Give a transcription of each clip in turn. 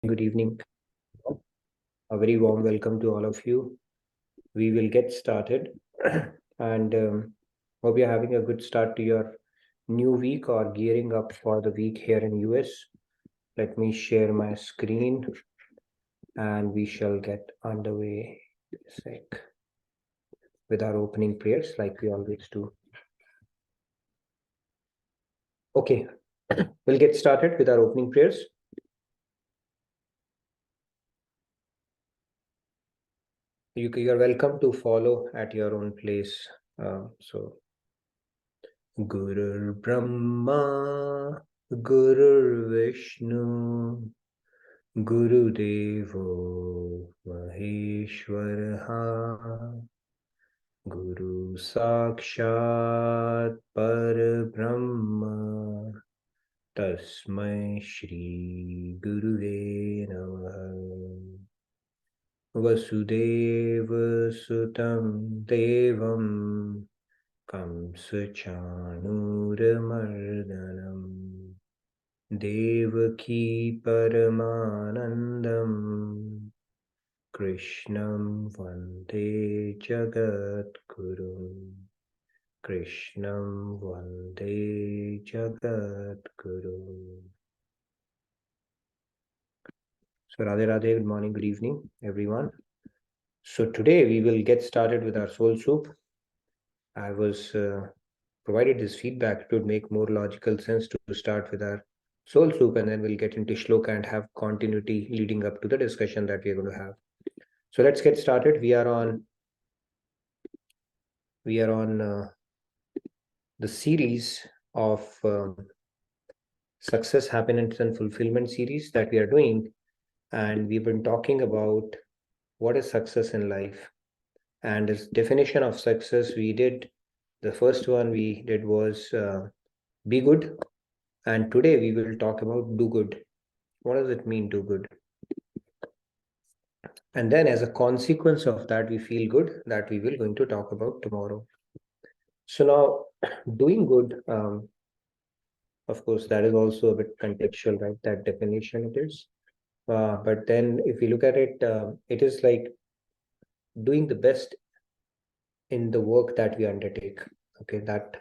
Good evening. A very warm welcome to all of you. We will get started and hope you're having a good start to your new week or gearing up for the week here in US. Let me share my screen and we shall get underway in a sec with our opening prayers like we always do. Okay, we'll get started with our opening prayers. You're welcome to follow at your own place. Gurur Brahma, Gurur Vishnu, Guru Devo Maheshwaraha, Guru Sakshat Parabrahma, Tasmai Shri Guruve Namaha. Vasudeva Sutam Devam Kamsachanuramardanam Devaki Paramanandam Krishnam Vande Jagadguru Krishnam Vande Jagadguru. So Radhe Radhe, good morning, good evening, everyone. So today we will get started with our soul soup. I was provided this feedback, it would make more logical sense to start with our soul soup and then we'll get into shloka and have continuity leading up to the discussion that we're going to have. So let's get started. We are on the series of success, happiness and fulfillment series that we are doing, and we've been talking about what is success in life. And this definition of success, the first one we did was be good. And today we will talk about do good. What does it mean, do good? And then as a consequence of that, we feel good, that we will going to talk about tomorrow. So now doing good, of course, that is also a bit contextual, right? That definition it is. But then if you look at it, it is like doing the best in the work that we undertake. Okay, that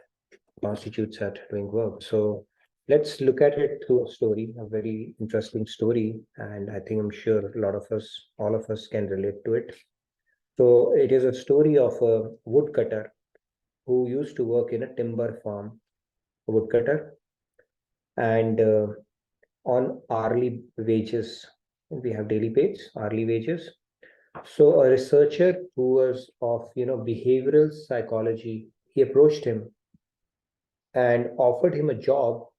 constitutes that doing work. So let's look at it through a story, a very interesting story. And I think I'm sure a lot of us, all of us can relate to it. So it is a story of a woodcutter who used to work in a timber farm, a woodcutter, and on hourly wages. We have daily pays, hourly wages. So a researcher who was of behavioral psychology, he approached him and offered him a job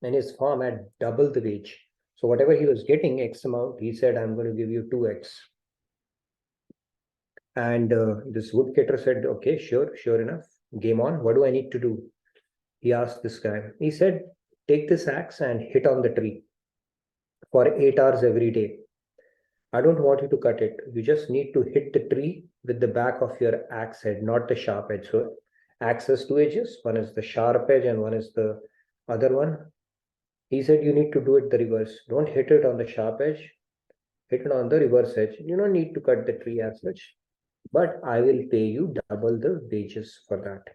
in his farm at double the wage. So whatever he was getting X amount, he said, I'm going to give you 2X. And this woodcutter said, okay, sure enough. Game on. What do I need to do? He asked this guy. He said, take this axe and hit on the tree for 8 hours every day. I don't want you to cut it. You just need to hit the tree with the back of your axe head, not the sharp edge. So axe has two edges. One is the sharp edge and one is the other one. He said you need to do it the reverse. Don't hit it on the sharp edge. Hit it on the reverse edge. You don't need to cut the tree as such, but I will pay you double the wages for that.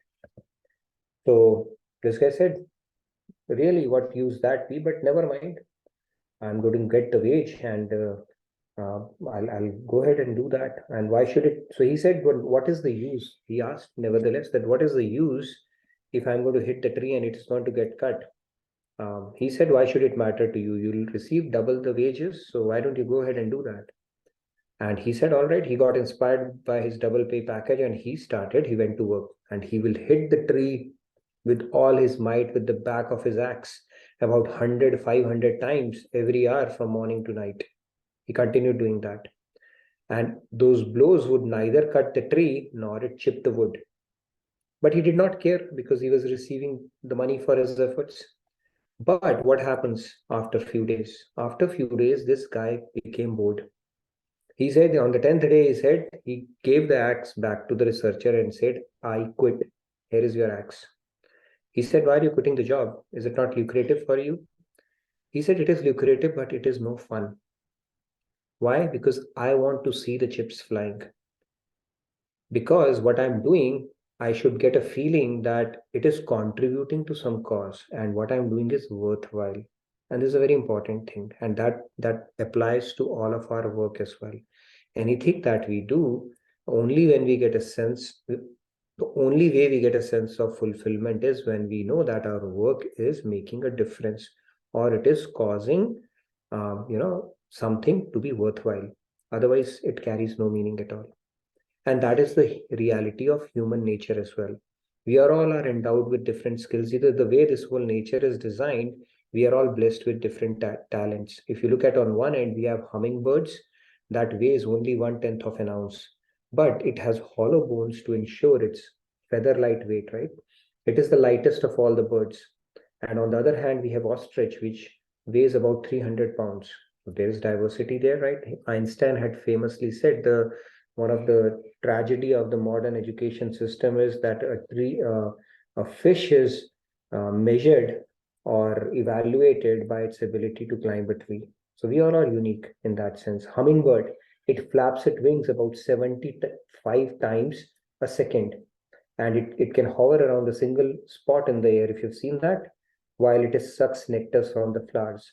So this guy said, really, what use that be? But never mind. I'm going to get the wage and I'll go ahead and do that. And why should it? So he said, well, what is the use? He asked, nevertheless, that what is the use if I'm going to hit the tree and it's going to get cut? He said, why should it matter to you? You'll receive double the wages. So why don't you go ahead and do that? And he said, all right. He got inspired by his double pay package and he went to work and he will hit the tree with all his might with the back of his axe about 100, 500 times every hour from morning to night. He continued doing that. And those blows would neither cut the tree nor it chip the wood. But he did not care because he was receiving the money for his efforts. But what happens after a few days? After a few days, this guy became bored. He said on the 10th day, he gave the axe back to the researcher and said, I quit. Here is your axe. He said, why are you quitting the job? Is it not lucrative for you? He said it is lucrative, but it is no fun. Why? Because I want to see the chips flying. Because what I'm doing, I should get a feeling that it is contributing to some cause and what I'm doing is worthwhile. And this is a very important thing. And that applies to all of our work as well. Anything that we do, only when we get a sense, the only way we get a sense of fulfillment is when we know that our work is making a difference or it is causing, something to be worthwhile. Otherwise, it carries no meaning at all. And that is the reality of human nature as well. We are all are endowed with different skills. Either the way this whole nature is designed, we are all blessed with different talents. If you look at on one end, we have hummingbirds that weighs only 1/10 of an ounce, but it has hollow bones to ensure its feather light weight, right? It is the lightest of all the birds. And on the other hand, we have ostrich, which weighs about 300 pounds. So there is diversity there, right? Einstein had famously said one of the tragedy of the modern education system is that a fish is measured or evaluated by its ability to climb a tree. So we all are unique in that sense. Hummingbird, it flaps its wings about 75 times a second, and it can hover around a single spot in the air, if you've seen that, while it is sucks nectar from the flowers,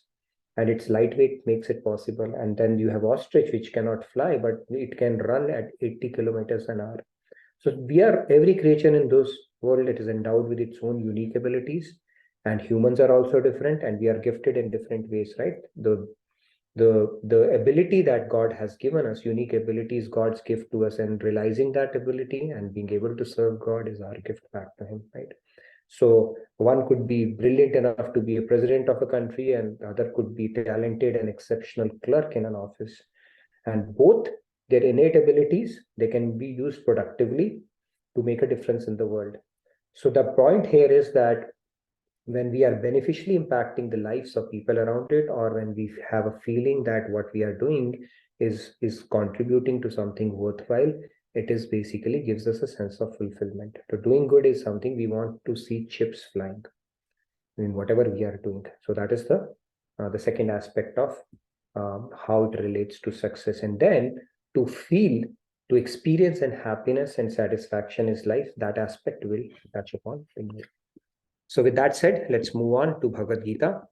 and its lightweight makes it possible. And then you have ostrich, which cannot fly, but it can run at 80 kilometers an hour. So we are, every creature in this world, it is endowed with its own unique abilities, and humans are also different, and we are gifted in different ways, right? The ability that God has given us, unique abilities, God's gift to us, and realizing that ability and being able to serve God is our gift back to Him, right? So one could be brilliant enough to be a president of a country, and the other could be talented and exceptional clerk in an office. And both their innate abilities, they can be used productively to make a difference in the world. So the point here is that when we are beneficially impacting the lives of people around it, or when we have a feeling that what we are doing is contributing to something worthwhile, it is basically gives us a sense of fulfillment. So doing good is something we want to see chips flying in whatever we are doing. So that is the second aspect of how it relates to success. And then to feel, to experience and happiness and satisfaction is life. That aspect will touch upon. So with that said, let's move on to Bhagavad Gita.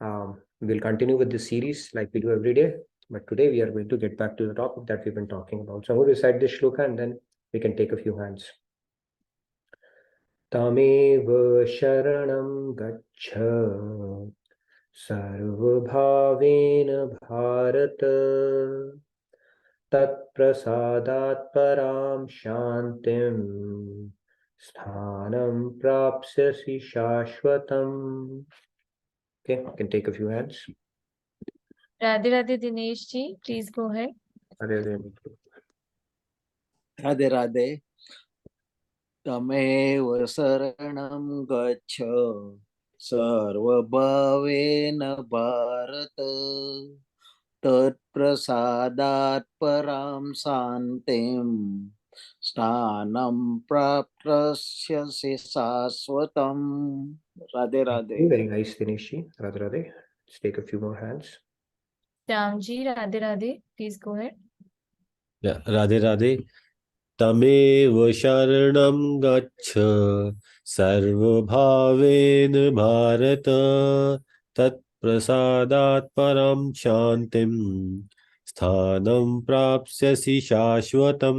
We'll continue with the series like we do every day. But today we are going to get back to the topic that we've been talking about. So I'm going to recite this shloka and then we can take a few hands. Tameva sharanam gaccha sarvabhavena bharata tat prasadat param shantim sthanam prapsyasi shashvatam. Okay, you can take a few hands. Radhe Radhe Dinesh ji, please go ahead. Radhe Radhe. Tamev saranam gaccha sarvabhavena bharata tat prasadat param santim sthanam praptrasyasi saswatam. Radhe Radhe. Very nice, Dinesh. Radhe Radhe. Let's take a few more hands. Shyam ji, Radhe Radhe, please go ahead. Yeah, Radhe Radhe. Tamev sharanam gaccha sarvabhavena bharata tat prasadat param shantim sthanam prapsyasi shashvatam.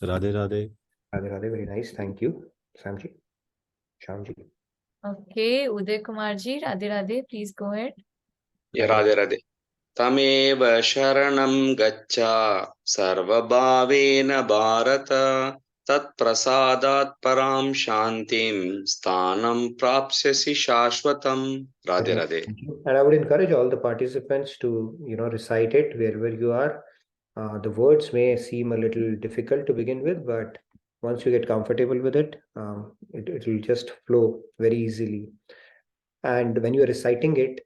Radhe Radhe. Radhe Radhe, very nice. Thank you. Samji. Shamji. Okay, Uday Kumar ji, Radhe Radhe, please go ahead. Yeah, Radhe Radhe. Tameva sharanam gaccha sarvabhavena bharata tat prasadat param shantim sthanam prapsyasi shashvatam. Radhe Radhe. And I would encourage all the participants to, recite it wherever you are. The words may seem a little difficult to begin with, but once you get comfortable with it, it will just flow very easily. And when you are reciting it,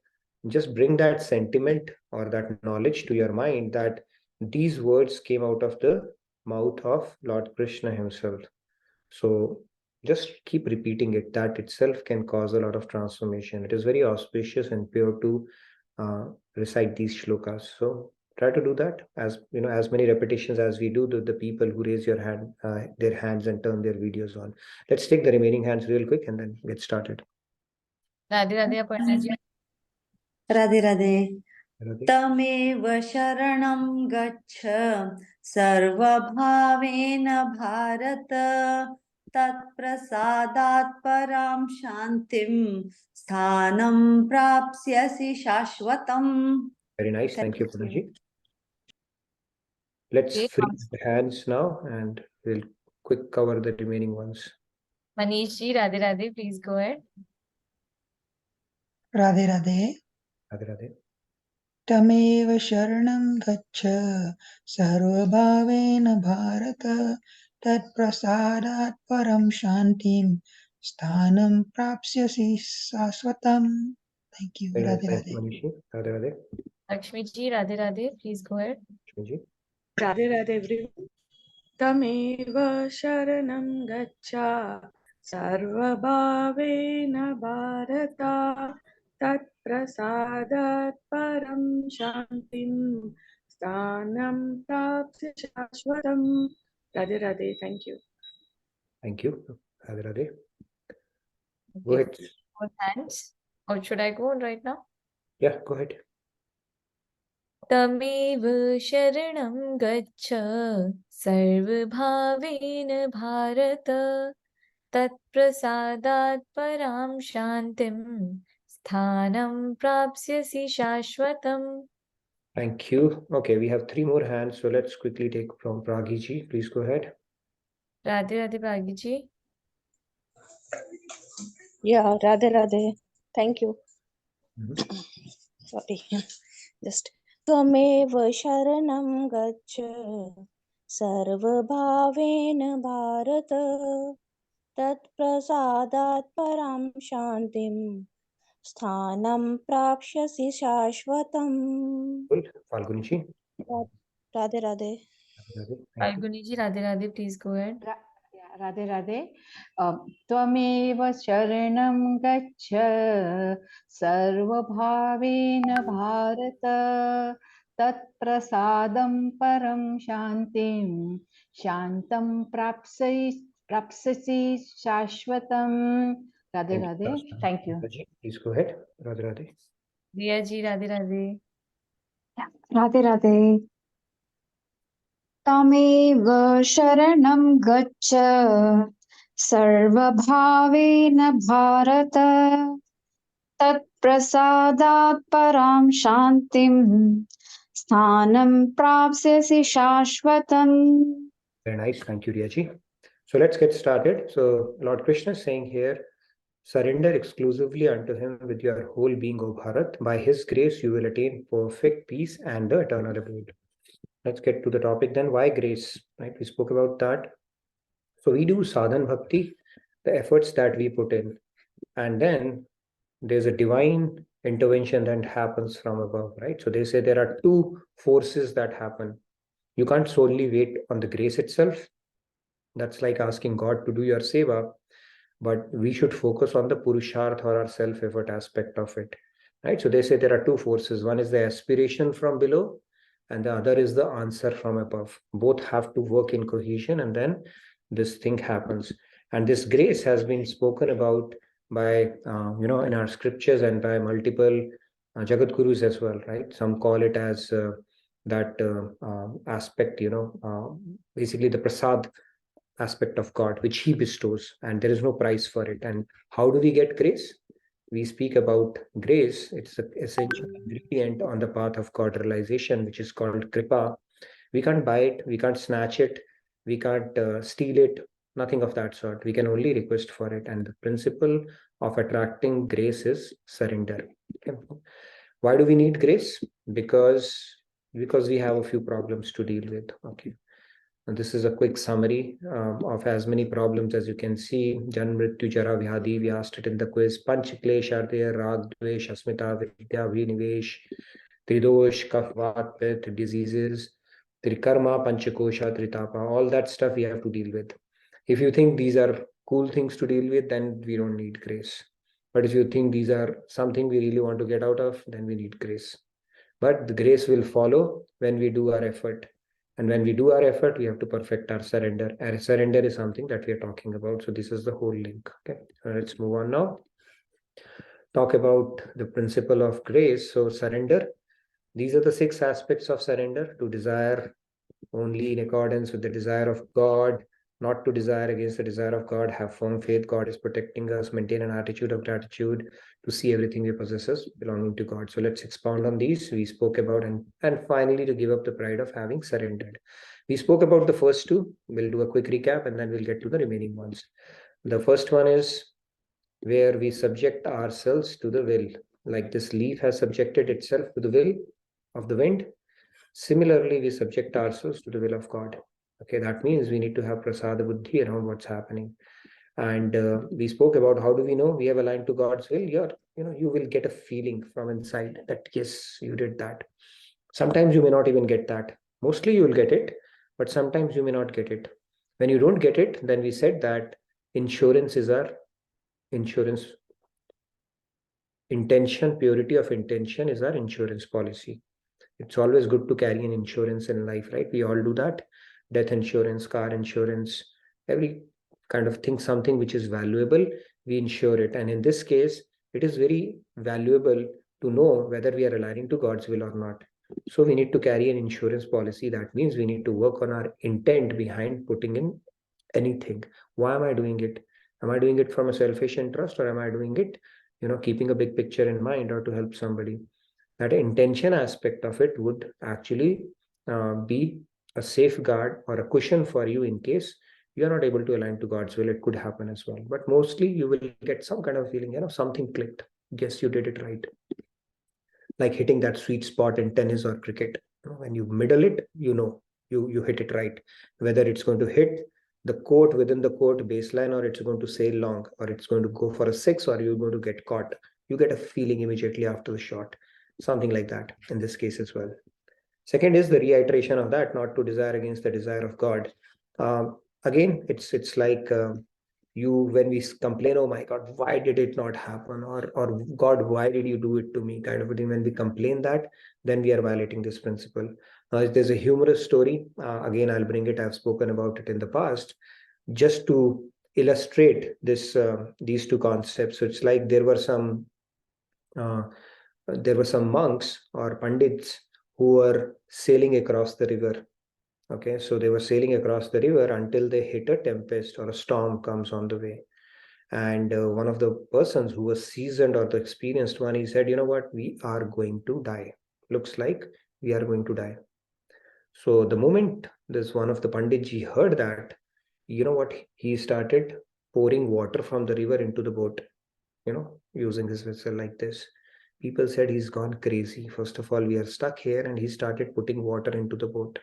just bring that sentiment or that knowledge to your mind that these words came out of the mouth of Lord Krishna himself. So just keep repeating it. That itself can cause a lot of transformation. It is very auspicious and pure to recite these shlokas. So try to do that, as you know, as many repetitions as we do. The people who raise your hand, their hands and turn their videos on. Let's take the remaining hands real quick and then get started. Radhe Radhe Aparna ji. Radhe Radhe. Radhe. तमेव शरणं गच्छ सर्वभावेन भारत तत्प्रसादात् परां शान्तिं स्थानं प्राप्स्यसि शाश्वतम्. Very nice. Thank you, you. Punaji. Let's Okay. free the hands now and we'll quick cover the remaining ones. Manish ji, Radhe Radhe, please go ahead. Radhe Radhe. Radhe Radhe. Tamev sharanam gaccha sarvabhavena bharata tat prasadat param shantim sthanam prapsyasi saswatam. Thank you. Very nice. Radhe Thank Radhe. you, Manishi. Radhe Radhe. Lakshmi ji, Radhe Radhe, please go ahead. Lakshmi ji. Radhe Radhe everyone. Tameva sharanam gaccha sarvabhavena bharata tat prasadat param shantim sthanam prapsya shashvatam. Radhe Radhe, thank you. Thank you. Radhe Radhe. Go Okay. ahead. More hands. Or should I go on right now? Yeah, go ahead. तमेव शरणं गच्छ सर्वभावेन भारत तत्प्रसादात् परां शान्तिं स्थानं प्राप्स्यसि शाश्वतम्. Thank you. Okay, we have 3 more hands. So let's quickly take from Pragi ji. Please go ahead. Radhe Radhe Pragi ji. Yeah, Radhe Radhe. Thank you. Sorry. Just Tvamev sharanam gaccha sarvabhavena bharata tat prasadat param shantim sthanam prapsyasi shashvatam. Cool. Falguni ji. Radhe Radhe. Radhe Radhe. Thank you. Falguni ji, Radhe Radhe, please go ahead. Radhe Radhe. Tvameva sharanam gaccha sarvabhavena bharata tat prasadam param shantim shantam prapsasi shashvatam. Radhe Radhe. Thank you. Radhe ji. Please go ahead. Radhe Radhe. Riya ji, Radhe Radhe. Radhe Radhe. तमेव शरणं गच्छ सर्वभावेन भारत तत्प्रसादात् परां शान्तिं स्थानं प्राप्स्यसि शाश्वतम्. Very nice. Thank you, Riya ji. So let's get started. So Lord Krishna is saying here, surrender exclusively unto him with your whole being, O Bharat. By his grace, you will attain perfect peace and the eternal abode. Let's get to the topic then. Why grace? Right? We spoke about that. So we do sadhan bhakti, the efforts that we put in, and then there's a divine intervention that happens from above, right? So they say there are 2 forces that happen. You can't solely wait on the grace itself. That's like asking God to do your seva, but we should focus on the purusharth or our self-effort aspect of it, right? So they say there are 2 forces. One is the aspiration from below, and the other is the answer from above. Both have to work in cohesion, and then this thing happens. And this grace has been spoken about by in our scriptures and by multiple Jagat Gurus as well, right? Some call it as that aspect, basically the prasad aspect of God, which he bestows, and there is no price for it. And how do we get grace? We speak about grace. It's the essential ingredient on the path of God realization, which is called kripa. We can't buy it, we can't snatch it, we can't steal it, nothing of that sort. We can only request for it. And the principle of attracting grace is surrender. Okay. Why do we need grace? Because we have a few problems to deal with. Okay. And this is a quick summary of as many problems as you can see. Janma, Mrityu, Jara, Vyadhi. We asked it in the quiz. Panch Klesh are there. Rag, Dvesh, Asmita, Vidya, Vinivesh, Tridosh, Kaf, Vat, Pith, diseases, Trikarma, Panchakosha, Tritapa. All that stuff we have to deal with. If you think these are cool things to deal with, then we don't need grace. But if you think these are something we really want to get out of, then we need grace. But the grace will follow when we do our effort. And when we do our effort, we have to perfect our surrender. And surrender is something that we are talking about. So this is the whole link. Okay, let's move on now. Talk about the principle of grace. So surrender. These are the 6 aspects of surrender: to desire only in accordance with the desire of God, not to desire against the desire of God, have firm faith God is protecting us, maintain an attitude of gratitude, to see everything we possess as belonging to God. So let's expound on these. We spoke about, and finally, to give up the pride of having surrendered. We spoke about the first 2. We'll do a quick recap and then we'll get to the remaining ones. The first one is where we subject ourselves to the will, like this leaf has subjected itself to the will of the wind. Similarly, we subject ourselves to the will of God. Okay, that means we need to have prasada buddhi around what's happening. And we spoke about how do we know we have aligned to God's will. You will get a feeling from inside that yes, you did that. Sometimes you may not even get that. Mostly you will get it, but sometimes you may not get it. When you don't get it, then we said that insurance is our insurance. Intention, purity of intention is our insurance policy. It's always good to carry an insurance in life, right? We all do that. Death insurance, car insurance, every kind of thing, something which is valuable, we insure it. And in this case, it is very valuable to know whether we are aligning to God's will or not. So we need to carry an insurance policy. That means we need to work on our intent behind putting in anything. Why am I doing it? Am I doing it from a selfish interest, or am I doing it, keeping a big picture in mind, or to help somebody? That intention aspect of it would actually be a safeguard or a cushion for you in case you are not able to align to God's will. It could happen as well. But mostly you will get some kind of feeling, something clicked. Yes, you did it right. Like hitting that sweet spot in tennis or cricket. When you middle it, you hit it right. Whether it's going to hit the court within the court baseline, or it's going to sail long, or it's going to go for a 6, or you're going to get caught. You get a feeling immediately after the shot. Something like that in this case as well. Second is the reiteration of that, not to desire against the desire of God. Again, it's like when we complain, oh my God, why did it not happen? Or God, why did you do it to me? Kind of a thing. When we complain that, then we are violating this principle. Now, there's a humorous story. Again, I'll bring it. I've spoken about it in the past, just to illustrate this these 2 concepts. So it's like there were some monks or pandits who were sailing across the river. Okay, so they were sailing across the river until they hit a tempest or a storm comes on the way. And one of the persons who was seasoned, or the experienced one, he said, you know what, we are going to die. Looks like we are going to die. So the moment this one of the Panditji heard that, you know what, he started pouring water from the river into the boat, using his vessel like this. People said he's gone crazy. First of all, we are stuck here, and he started putting water into the boat.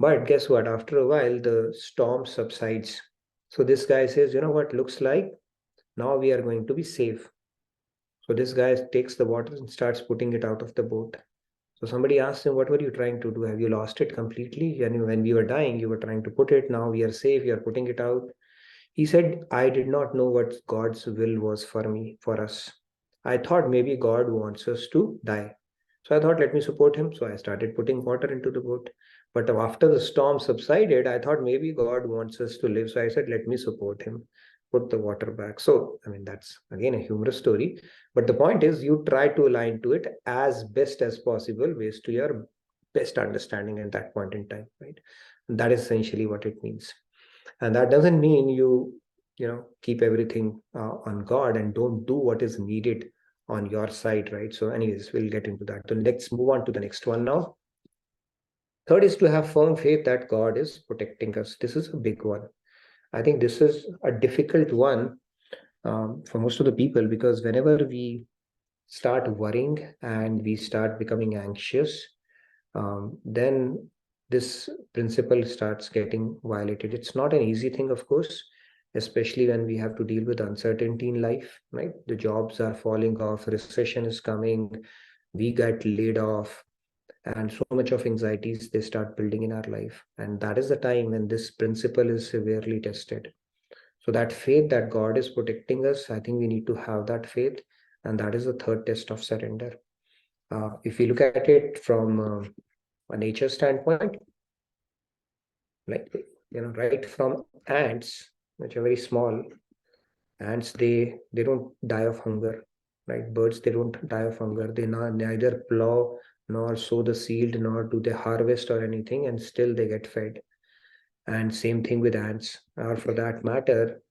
But guess what? After a while, the storm subsides. So this guy says, you know what, looks like now we are going to be safe. So this guy takes the water and starts putting it out of the boat. So somebody asked him, what were you trying to do? Have you lost it completely? And when we were dying, you were trying to put it. Now we are safe. You are putting it out. He said, I did not know what God's will was for us. I thought maybe God wants us to die. So I thought, let me support him. So I started putting water into the boat. But after the storm subsided, I thought maybe God wants us to live. So I said, let me support him, put the water back. So, that's again a humorous story. But the point is, you try to align to it as best as possible based to your best understanding at that point in time, right? And that is essentially what it means. And that doesn't mean you keep everything on God and don't do what is needed on your side, right? So anyways, we'll get into that. So let's move on to the next one now. Third is to have firm faith that God is protecting us. This is a big one. I think this is a difficult one for most of the people, because whenever we start worrying and we start becoming anxious, then this principle starts getting violated. It's not an easy thing, of course, especially when we have to deal with uncertainty in life, right? The jobs are falling off, recession is coming, we get laid off, and so much of anxieties, they start building in our life. And that is the time when this principle is severely tested. So that faith that God is protecting us, I think we need to have that faith. And that is the third test of surrender. If we look at it from a nature standpoint, like, right from ants, which are very small, ants, they don't die of hunger, right? Birds, they don't die of hunger. They neither plow nor sow the seed, nor do they harvest or anything, and still they get fed. And same thing with ants, or for that matter,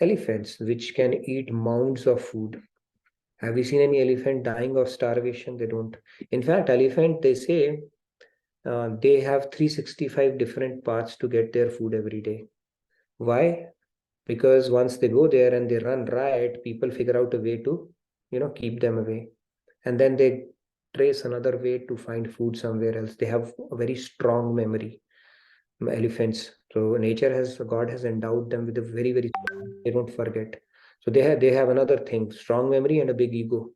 elephants, which can eat mounds of food. Have you seen any elephant dying of starvation? They don't. In fact, elephant, they say, they have 365 different paths to get their food every day. Why? Because once they go there and they run riot, people figure out a way to, keep them away. And then they trace another way to find food somewhere else. They have a very strong memory, elephants. So God has endowed them with a very, very, they don't forget. So they have another thing, strong memory and a big ego.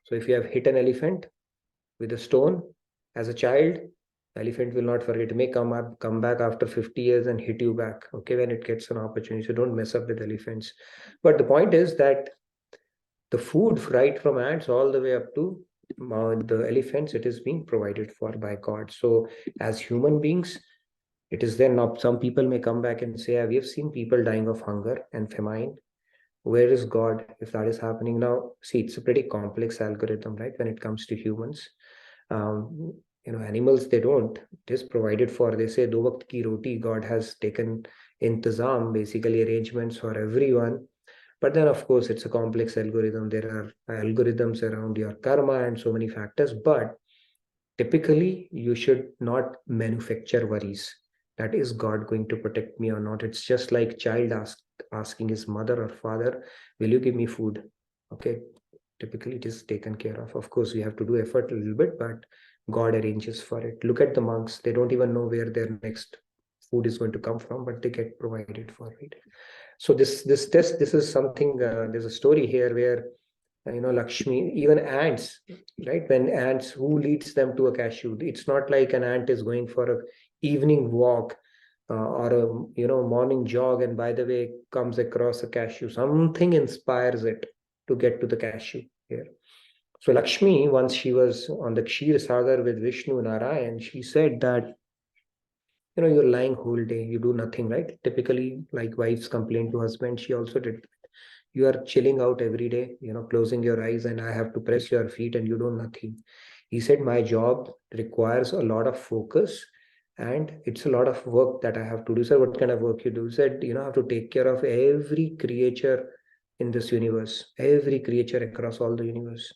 So if you have hit an elephant with a stone as a child, elephant will not forget. It may come back after 50 years and hit you back, okay, when it gets an opportunity. So don't mess up with elephants. But the point is that the food, right from ants all the way up to the elephants, it is being provided for by God. So as human beings, it is there. Now some people may come back and say, we have seen people dying of hunger and famine. Where is God if that is happening? Now, see, it's a pretty complex algorithm, right? When it comes to humans, animals, they don't. It is provided for. They say, do waqt ki roti. God has taken intizam, basically arrangements for everyone. But then, of course, it's a complex algorithm. There are algorithms around your karma and so many factors. But typically, you should not manufacture worries. That is God going to protect me or not? It's just like child asking his mother or father, will you give me food? Okay, typically it is taken care of. Of course, we have to do effort a little bit, but God arranges for it. Look at the monks. They don't even know where their next food is going to come from, but they get provided for it. So this test, this is something, there's a story here where, Lakshmi, even ants, right? When ants, who leads them to a cashew? It's not like an ant is going for a evening walk or a morning jog, and by the way comes across a cashew. Something inspires it to get to the cashew here. So Lakshmi, once she was on the Kshir Sagar with Vishnu Narayan, she said that, you're lying whole day, you do nothing, right? Typically, like wives complain to husband, she also did. You are chilling out every day, closing your eyes, and I have to press your feet and you do nothing. He said, my job requires a lot of focus and it's a lot of work that I have to do. Sir, what kind of work you do? He said, I have to take care of every creature in this universe, every creature across all the universe.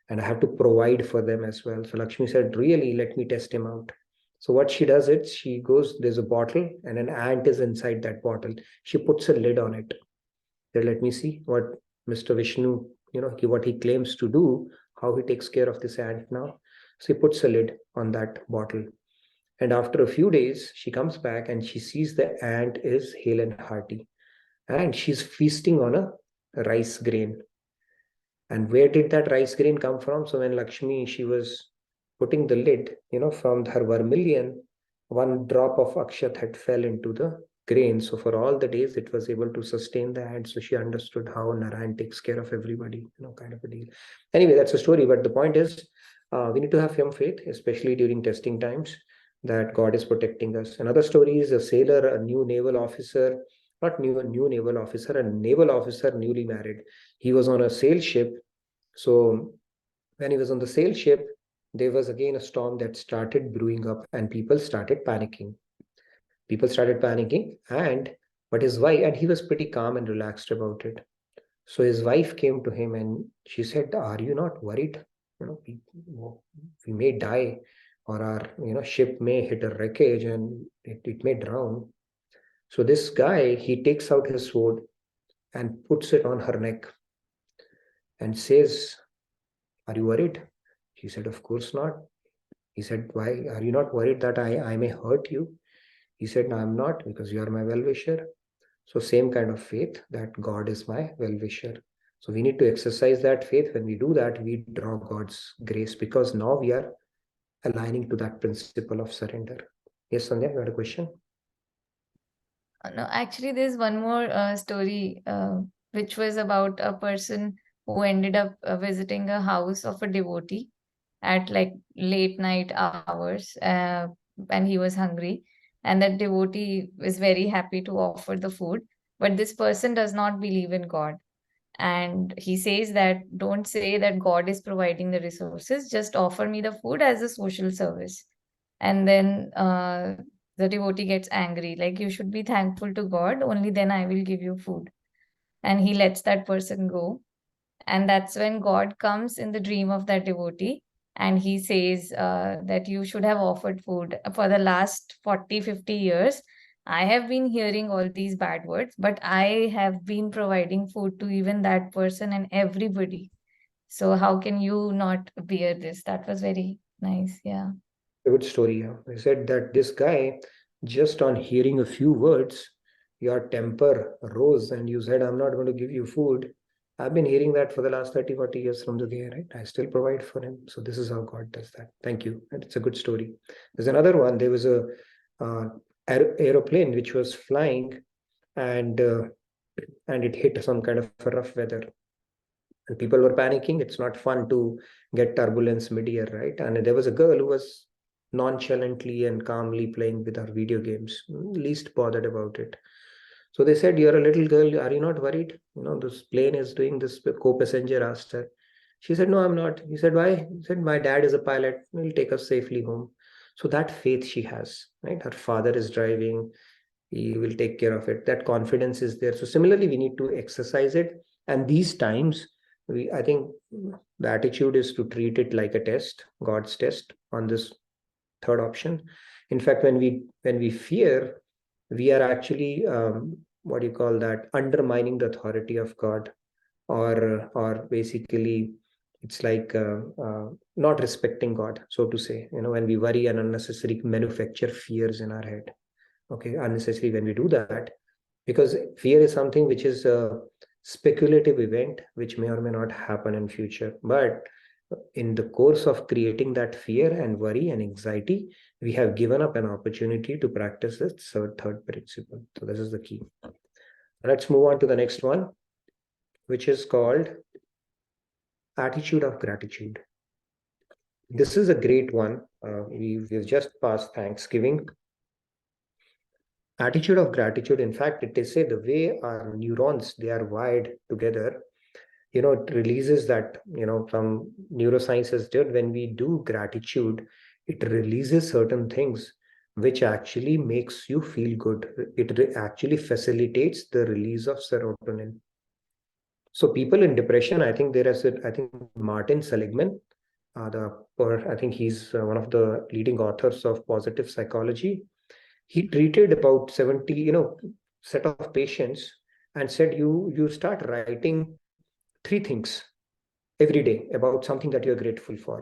And I have to provide for them as well. So Lakshmi said, really, let me test him out. So what she does is, she goes, there's a bottle and an ant is inside that bottle. She puts a lid on it. Then let me see what Mr. Vishnu, what he claims to do, how he takes care of this ant now. So he puts a lid on that bottle. And after a few days, she comes back and she sees the ant is hale and hearty. And she's feasting on a rice grain. And where did that rice grain come from? So when Lakshmi, she was putting the lid, from her vermilion, one drop of akshat had fell into the grain. So for all the days, it was able to sustain the ant. So she understood how Narayan takes care of everybody, kind of a deal. Anyway, that's a story. But the point is, we need to have firm faith, especially during testing times, that God is protecting us. Another story is a sailor, a new naval officer, not new, a new naval officer, a naval officer newly married. He was on a sail ship. So when he was on the sail ship, there was again a storm that started brewing up and people started panicking. But his wife, and he was pretty calm and relaxed about it. So his wife came to him and she said, are you not worried? We may die, or our ship may hit a wreckage and it may drown. So this guy, he takes out his sword and puts it on her neck and says, are you worried? She said, of course not. He said, why are you not worried that I may hurt you? He said, no, I'm not, because you are my well-wisher. So same kind of faith, that God is my well-wisher. So we need to exercise that faith. When we do that, we draw God's grace, because now we are aligning to that principle of surrender. Yes, Sandhya, you had a question? No, actually, there's one more story which was about a person who ended up visiting a house of a devotee at like late night hours, and he was hungry, and that devotee is very happy to offer the food, but this person does not believe in God. And he says that don't say that God is providing the resources, just offer me the food as a social service. And then the devotee gets angry, like, you should be thankful to God, only then I will give you food. And he lets that person go. And that's when God comes in the dream of that devotee. And he says that you should have offered food. For the last 40, 50 years, I have been hearing all these bad words, but I have been providing food to even that person and everybody. So how can you not bear this? That was very nice. Yeah. A good story. Yeah. They said that this guy, just on hearing a few words, your temper rose and you said, I'm not going to give you food. I've been hearing that for the last 30, 40 years from the guy, right? I still provide for him. So this is how God does that. Thank you. And it's a good story. There's another one. There was a aeroplane which was flying and it hit some kind of a rough weather. And people were panicking. It's not fun to get turbulence mid-air, right? And there was a girl who was nonchalantly and calmly playing with her video games, least bothered about it. So they said, you're a little girl, are you not worried? This plane is doing this. Co-passenger asked her. She said, no, I'm not. He said, why? He said, my dad is a pilot. He'll take us safely home. So that faith she has, right? Her father is driving. He will take care of it. That confidence is there. So similarly, we need to exercise it. And these times, I think the attitude is to treat it like a test, God's test on this third option. In fact, when we fear, we are actually what do you call that, undermining the authority of God, or basically it's like not respecting God, so to say. When we worry and unnecessarily manufacture fears in our head, okay, unnecessarily when we do that, because fear is something which is a speculative event which may or may not happen in future, but in the course of creating that fear and worry and anxiety, we have given up an opportunity to practice this third principle. So this is the key. Let's move on to the next one, which is called attitude of gratitude. This is a great one. We've just passed Thanksgiving. Attitude of gratitude, in fact, it is said the way our neurons, they are wired together, it releases that, from neuroscience has done, when we do gratitude, it releases certain things which actually makes you feel good. It actually facilitates the release of serotonin. So people in depression, I think Martin Seligman, I think he's one of the leading authors of positive psychology. He treated about 70, set of patients and said, you start writing 3 things every day about something that you're grateful for.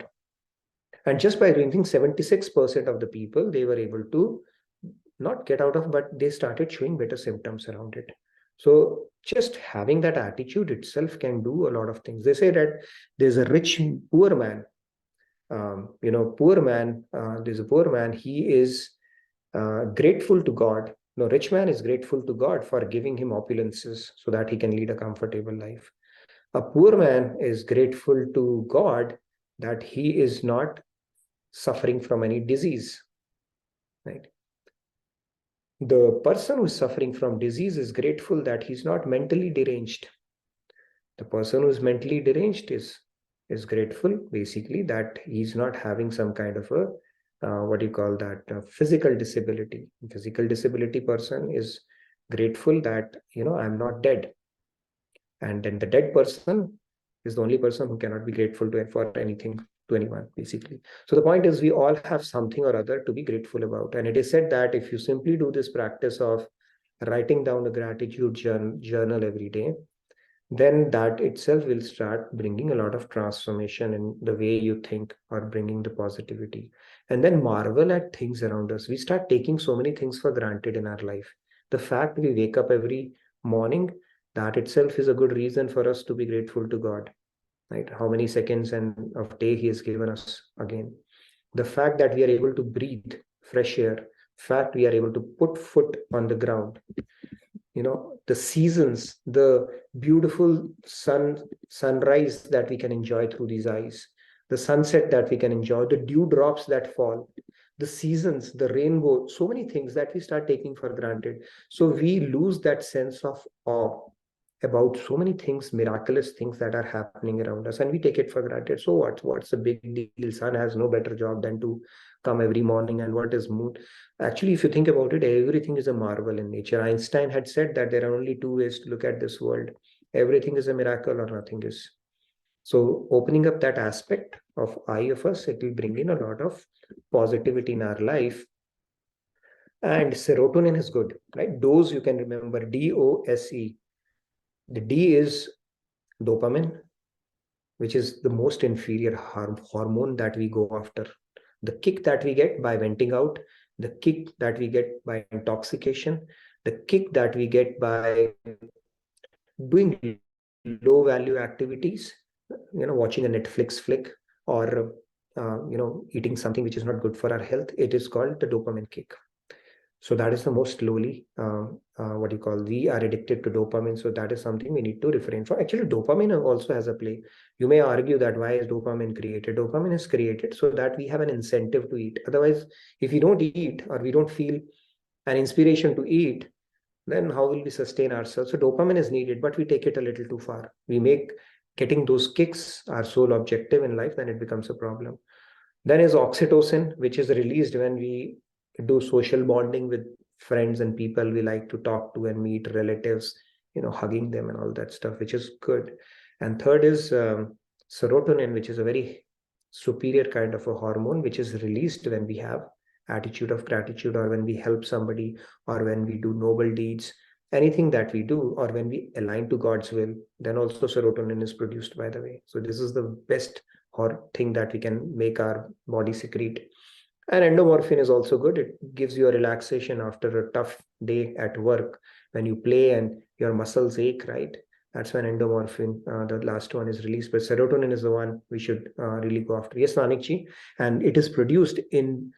And just by doing things, 76% of the people, they were able to not get out of, but they started showing better symptoms around it. So just having that attitude itself can do a lot of things. They say that there's a poor man, there's a poor man, he is grateful to God. No, rich man is grateful to God for giving him opulences so that he can lead a comfortable life. A poor man is grateful to God that he is not suffering from any disease, right? The person who is suffering from disease is grateful that he's not mentally deranged. The person who is mentally deranged is grateful, basically, that he's not having some kind of a physical disability. Physical disability person is grateful that, I'm not dead. And then the dead person is the only person who cannot be grateful for anything, to anyone, basically. So the point is, we all have something or other to be grateful about. And it is said that if you simply do this practice of writing down a gratitude journal every day, then that itself will start bringing a lot of transformation in the way you think, or bringing the positivity. And then marvel at things around us. We start taking so many things for granted in our life. The fact we wake up every morning, that itself is a good reason for us to be grateful to God, right? How many seconds of day he has given us again. The fact that we are able to breathe fresh air, fact we are able to put foot on the ground, the seasons, the beautiful sunrise that we can enjoy through these eyes, the sunset that we can enjoy, the dew drops that fall, the seasons, the rainbow, so many things that we start taking for granted. So we lose that sense of awe about so many things, miraculous things that are happening around us, and we take it for granted. So what's the big deal? Sun has no better job than to come every morning. And what is moon? Actually, if you think about it, everything is a marvel in nature. Einstein had said that there are only two ways to look at this world: everything is a miracle or nothing is. So opening up that aspect of eye of us, it will bring in a lot of positivity in our life. And serotonin is good, right? Dose, you can remember, DOSE. The D is dopamine, which is the most inferior hormone that we go after. The kick that we get by venting out, the kick that we get by intoxication, the kick that we get by doing low value activities, watching a Netflix flick, or eating something which is not good for our health. It is called the dopamine kick. So that is the most lowly, we are addicted to dopamine. So that is something we need to refrain from. Actually, dopamine also has a play. You may argue that why is dopamine created? Dopamine is created so that we have an incentive to eat. Otherwise, if we don't eat, or we don't feel an inspiration to eat, then how will we sustain ourselves? So dopamine is needed, but we take it a little too far. We make getting those kicks our sole objective in life, then it becomes a problem. Then is oxytocin, which is released when we do social bonding with friends and people we like to talk to and meet, relatives, hugging them and all that stuff, which is good. And third is serotonin, which is a very superior kind of a hormone, which is released when we have attitude of gratitude, or when we help somebody, or when we do noble deeds, anything that we do, or when we align to God's will, then also serotonin is produced, by the way. So this is the best thing that we can make our body secrete. And endomorphin is also good. It gives you a relaxation after a tough day at work. When you play and your muscles ache, right? That's when endomorphin, the last one, is released. But serotonin is the one we should really go after. Yes, Nanikji. And it is produced in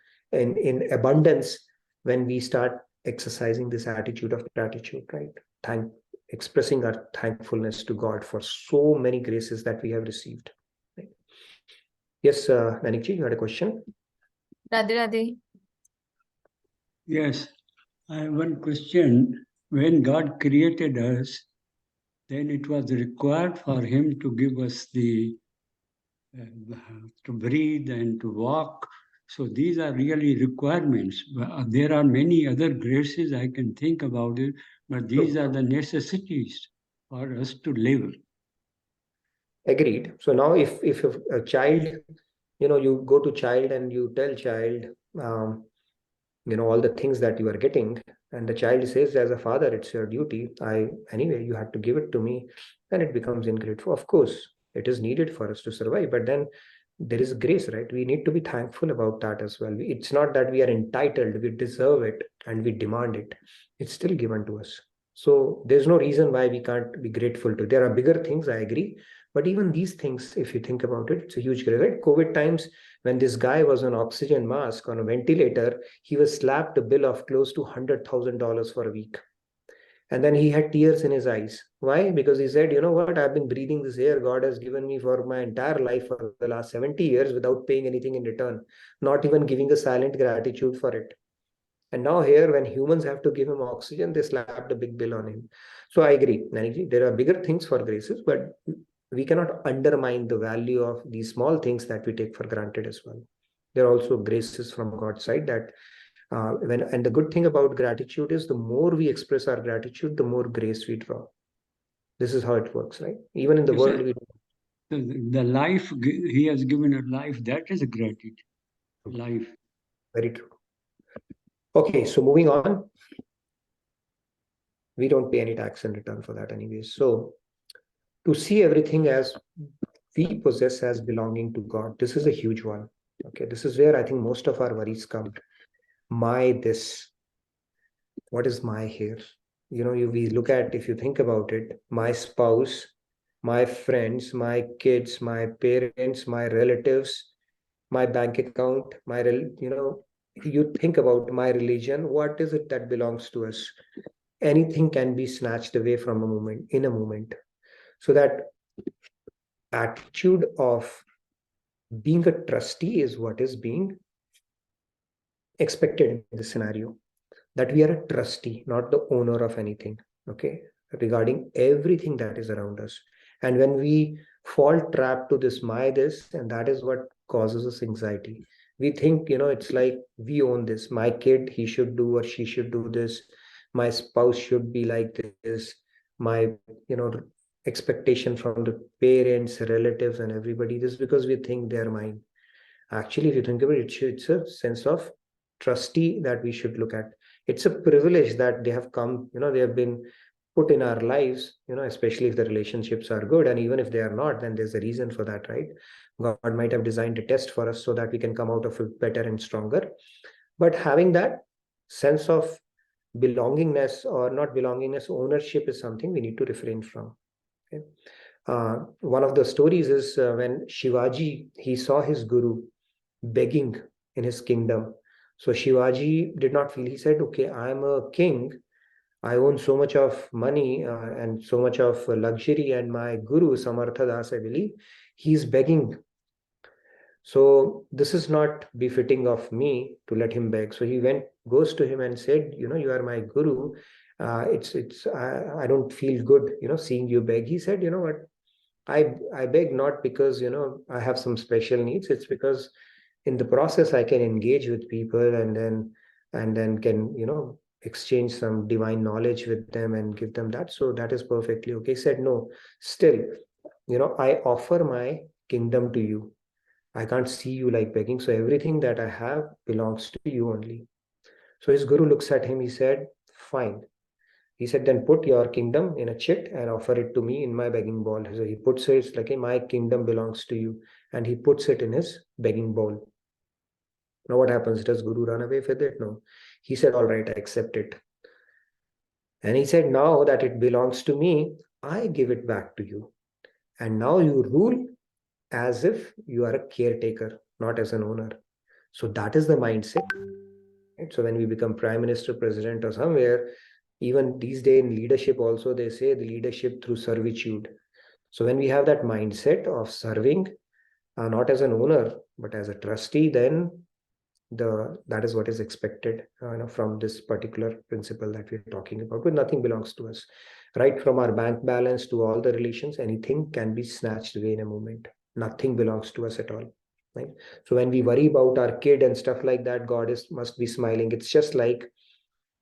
abundance when we start exercising this attitude of gratitude, right? Expressing our thankfulness to God for so many graces that we have received. Right? Yes, Nanikji, you had a question? Radhe Radhe. Yes, I have one question. When God created us, then it was required for Him to give us the to breathe and to walk. So these are really requirements. There are many other graces I can think about it, but these are the necessities for us to live. Agreed. So now if a child, you go to child and you tell child, all the things that you are getting, and the child says, as a father, it's your duty. Anyway, you have to give it to me, then it becomes ungrateful. Of course, it is needed for us to survive, but then there is grace, right? We need to be thankful about that as well. It's not that we are entitled, we deserve it and we demand it. It's still given to us. So there's no reason why we can't be grateful to. There are bigger things, I agree. But even these things, if you think about it, it's a huge grace, right? COVID times, when this guy was on oxygen mask, on a ventilator, he was slapped a bill of close to $100,000 for a week. And then he had tears in his eyes. Why? Because he said, you know what, I've been breathing this air God has given me for my entire life for the last 70 years without paying anything in return, not even giving a silent gratitude for it. And now here, when humans have to give him oxygen, they slapped a big bill on him. So I agree, Nanikji, there are bigger things for graces, but we cannot undermine the value of these small things that we take for granted as well. There are also graces from God's side that and the good thing about gratitude is the more we express our gratitude, the more grace we draw. This is how it works, right? Even in the world, the life He has given a life, that is a gratitude. Life. Very true. Okay, so moving on. We don't pay any tax in return for that anyways. So to see everything as we possess as belonging to God, this is a huge one. Okay, this is where I think most of our worries come. My this, what is my here? We look at, if you think about it, my spouse, my friends, my kids, my parents, my relatives, my bank account, you think about my religion, what is it that belongs to us? anything can be snatched away from in a moment. So that attitude of being a trustee is what is being expected in this scenario, that we are a trustee, not the owner of anything, okay, regarding everything that is around us. And when we fall trapped to this this, and that is what causes us anxiety. We think, it's like we own this. My kid, he should do or she should do this. My spouse should be like this. My, expectation from the parents, relatives, and everybody. This is because we think they're mine. Actually, if you think about it, it's a sense of trustee that we should look at. It's a privilege that they have come, they have been put in our lives, especially if the relationships are good. And even if they are not, then there's a reason for that, right? God might have designed a test for us so that we can come out of it better and stronger. But having that sense of belongingness or not belongingness, ownership is something we need to refrain from. Okay? One of the stories is when Shivaji, he saw his guru begging in his kingdom. So Shivaji did not feel, he said, okay, I'm a king. I own so much of money and so much of luxury, and my guru, Samartha Das, I believe, he's begging. So this is not befitting of me to let him beg. So he goes to him and said, you are my guru. I don't feel good, seeing you beg. He said, you know what? I beg not because, I have some special needs. It's because in the process I can engage with people and then can, exchange some divine knowledge with them and give them that. So that is perfectly okay. He said, no, still, I offer my kingdom to you. I can't see you like begging. So everything that I have belongs to you only. So his guru looks at him. He said, fine. He said, then put your kingdom in a chit and offer it to me in my begging bowl. So he puts it, it's like, hey, my kingdom belongs to you. And he puts it in his begging bowl. Now what happens? Does Guru run away with it? No. He said, all right, I accept it. And he said, now that it belongs to me, I give it back to you. And now you rule as if you are a caretaker, not as an owner. So that is the mindset. Right? So when we become prime minister, president, or somewhere, even these days in leadership also, they say the leadership through servitude. So when we have that mindset of serving, not as an owner, but as a trustee, then that is what is expected from this particular principle that we're talking about. But nothing belongs to us. Right from our bank balance to all the relations, anything can be snatched away in a moment. Nothing belongs to us at all. Right? So when we worry about our kid and stuff like that, God must be smiling. It's just like,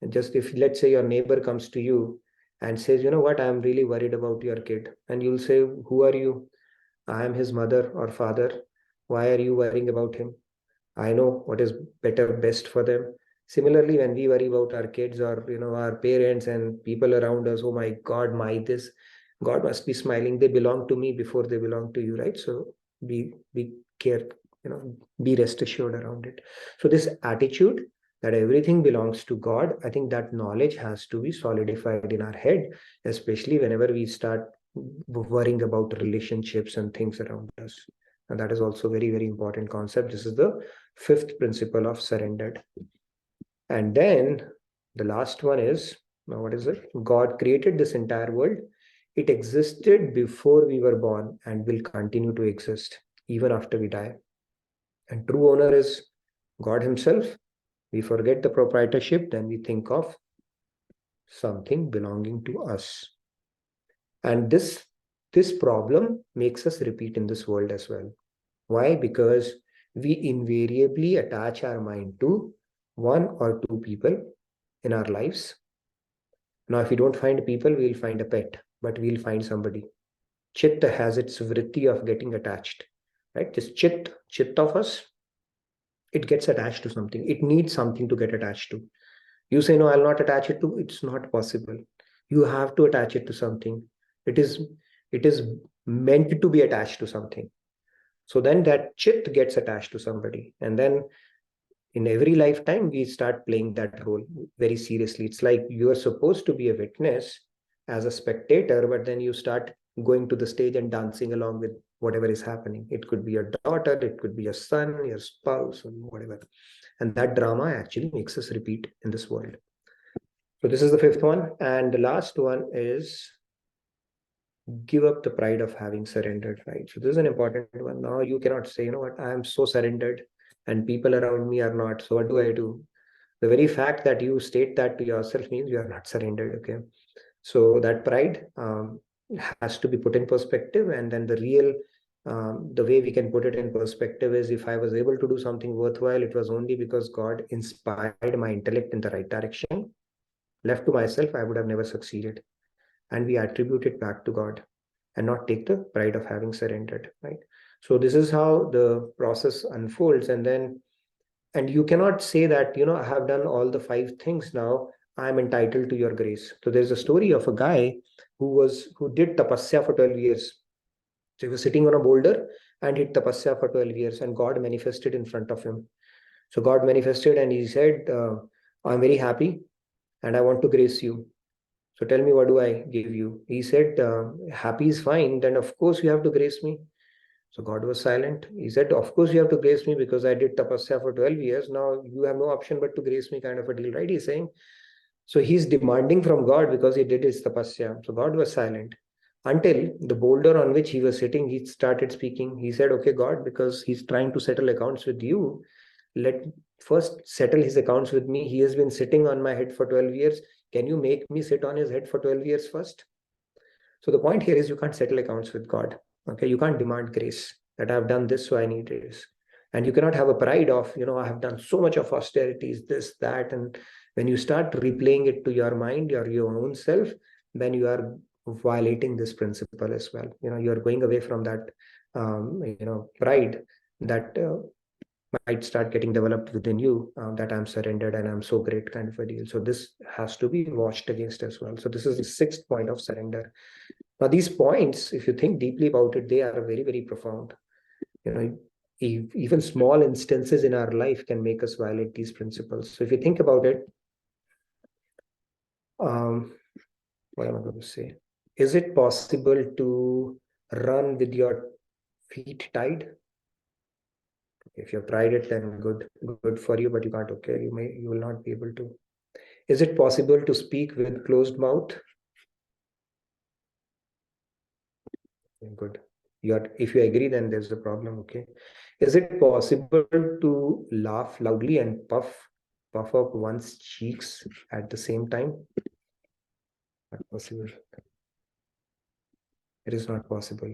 if let's say your neighbor comes to you and says, you know what, I'm really worried about your kid. And you'll say, who are you? I am his mother or father. Why are you worrying about him? I know what is best for them. Similarly, when we worry about our kids or our parents and people around us, oh my God, God must be smiling. They belong to me before they belong to you, right? So be rest assured around it. So this attitude that everything belongs to God, I think that knowledge has to be solidified in our head, especially whenever we start worrying about relationships and things around us. And that is also very, very important concept. This is the fifth principle of surrendered. And then the last one is, now what is it? God created this entire world. It existed before we were born and will continue to exist even after we die. And true owner is God himself. We forget the proprietorship, then we think of something belonging to us. And this problem makes us repeat in this world as well. Why? Because we invariably attach our mind to one or two people in our lives. Now, if we don't find people, we'll find a pet, but we'll find somebody. Chitta has its vritti of getting attached, right? This chitta of us, it gets attached to something. It needs something to get attached to. You say, no, I'll not attach it to, it's not possible. You have to attach it to something. It is meant to be attached to something. So then that chit gets attached to somebody. And then in every lifetime, we start playing that role very seriously. It's like you are supposed to be a witness as a spectator, but then you start going to the stage and dancing along with whatever is happening. It could be your daughter, it could be your son, your spouse, or whatever. And that drama actually makes us repeat in this world. So this is the fifth one. And the last one is give up the pride of having surrendered, right? So this is an important one. Now you cannot say, you know what, I am so surrendered and people around me are not. So what do I do? The very fact that you state that to yourself means you are not surrendered. Okay. So that pride has to be put in perspective. And then the way we can put it in perspective is, if I was able to do something worthwhile, it was only because God inspired my intellect in the right direction. Left to myself, I would have never succeeded. And we attribute it back to God and not take the pride of having surrendered, right? So this is how the process unfolds. And you cannot say that, you know, I have done all the 5 things, now I am entitled to your grace. So there's a story of a guy who did tapasya for 12 years. So he was sitting on a boulder and did tapasya for 12 years, and God manifested in front of him. So God manifested and he said, I'm very happy and I want to grace you. So tell me, what do I give you? He said, happy is fine. Then of course you have to grace me. So God was silent. He said, of course you have to grace me because I did tapasya for 12 years. Now you have no option but to grace me, kind of a deal, right? He's saying, so he's demanding from God because he did his tapasya. So God was silent until the boulder on which he was sitting, he started speaking. He said, okay, God, because he's trying to settle accounts with you, let first settle his accounts with me. He has been sitting on my head for 12 years. Can you make me sit on his head for 12 years first? So the point here is, you can't settle accounts with God. Okay, you can't demand grace that I've done this, so I need this. And you cannot have a pride of, you know, I have done so much of austerities, this, that. And when you start replaying it to your mind, your own self, then you are violating this principle as well. You know, you're going away from that, pride that might start getting developed within you, that I'm surrendered and I'm so great, kind of a deal. So this has to be watched against as well. So this is the 6th point of surrender. Now these points, if you think deeply about it, they are very, very profound. You know, even small instances in our life can make us violate these principles. So if you think about it, what am I going to say? Is it possible to run with your feet tied? If you've tried it, then good for you, but you can't. Okay, you will not be able to. Is it possible to speak with closed mouth? Good. If you agree, then there's a problem. Okay. Is it possible to laugh loudly and puff up one's cheeks at the same time? Not possible. It is not possible.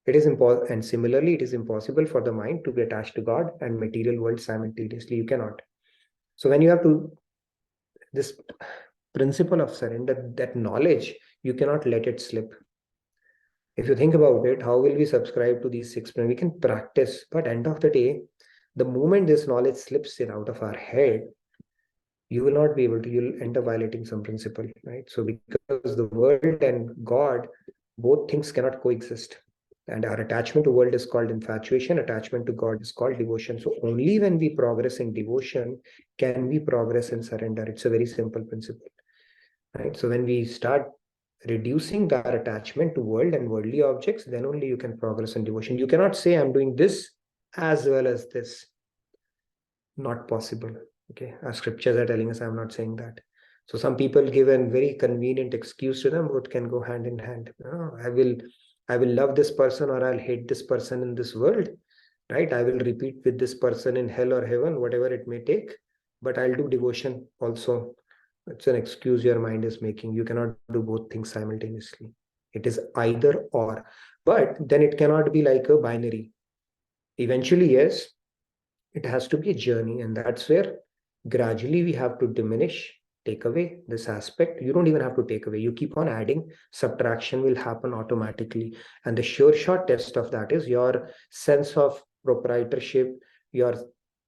It is impossible, and similarly, it is impossible for the mind to be attached to God and material world simultaneously. You cannot. So when you have this principle of surrender, that knowledge, you cannot let it slip. If you think about it, how will we subscribe to these 6 principles? We can practice, but end of the day, the moment this knowledge slips in out of our head, you will not be able to, you'll end up violating some principle, right? So because the world and God, both things cannot coexist. And our attachment to world is called infatuation. Attachment to God is called devotion. So only when we progress in devotion can we progress in surrender. It's a very simple principle, right? So when we start reducing our attachment to world and worldly objects, then only you can progress in devotion. You cannot say, I'm doing this as well as this. Not possible. Okay, our scriptures are telling us, I'm not saying that. So some people give a very convenient excuse to them, what can go hand in hand. Oh, I will love this person or I'll hate this person in this world, right? I will repeat with this person in hell or heaven, whatever it may take, but I'll do devotion also. It's an excuse your mind is making. You cannot do both things simultaneously. It is either or, but then it cannot be like a binary. Eventually, yes, it has to be a journey, and that's where gradually we have to diminish, take away this aspect. You don't even have to take away, you keep on adding. Subtraction will happen automatically, and the sure shot test of that is your sense of proprietorship, your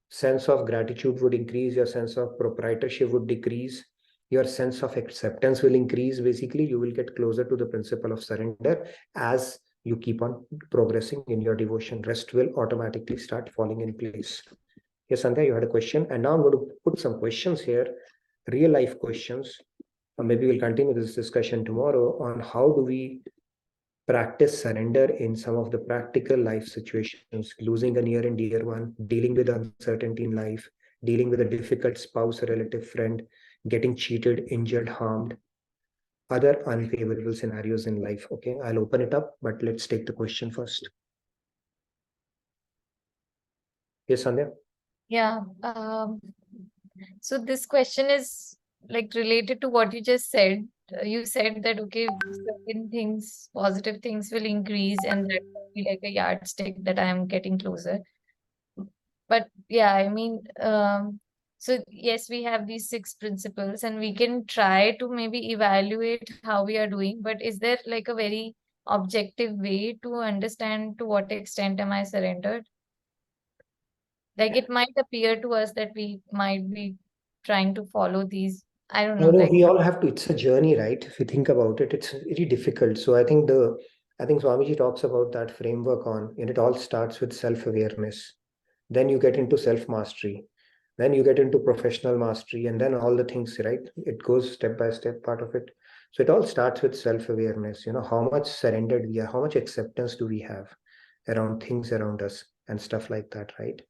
sense of gratitude would increase, your sense of proprietorship would decrease, your sense of acceptance will increase. Basically, you will get closer to the principle of surrender as you keep on progressing in your devotion. Rest will automatically start falling in place. Yes, Sandhya, you had a question, and now I'm going to put some questions here, real life questions. Maybe we'll continue this discussion tomorrow on how do we practice surrender in some of the practical life situations, losing a near and dear one, dealing with uncertainty in life, dealing with a difficult spouse, a relative, friend, getting cheated, injured, harmed, other unfavorable scenarios in life. Okay, I'll open it up, but let's take the question first. Yes, Sandhya? Yeah. So this question is like related to what you just said. You said that okay, certain things, positive things will increase, and that will be like a yardstick that I am getting closer. But yeah, I mean, so yes, we have these 6 principles, and we can try to maybe evaluate how we are doing. But is there like a very objective way to understand to what extent am I surrendered? Like it might appear to us that we might be trying to follow these. I don't know, No, like we all have to. It's a journey, right? If you think about it, it's very difficult. So I think Swamiji talks about that framework and it all starts with self-awareness. Then you get into self-mastery. Then you get into professional mastery, and then all the things, right? It goes step by step, part of it. So it all starts with self-awareness. How much surrendered we are, how much acceptance do we have around things around us and stuff like that, right?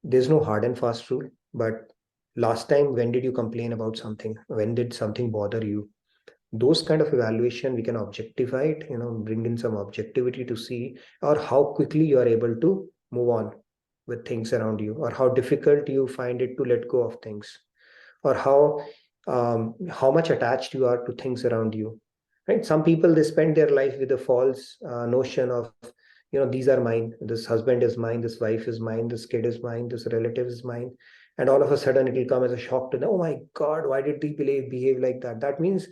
There's no hard and fast rule, but last time, when did you complain about something? When did something bother you? Those kind of evaluation, we can objectify it, bring in some objectivity to see, or how quickly you are able to move on with things around you, or how difficult you find it to let go of things, or how much attached you are to things around you, right? Some people, they spend their life with a false notion of, these are mine, this husband is mine, this wife is mine, this kid is mine, this relative is mine, and all of a sudden it will come as a shock to them. Oh my god, why did they behave like that? That means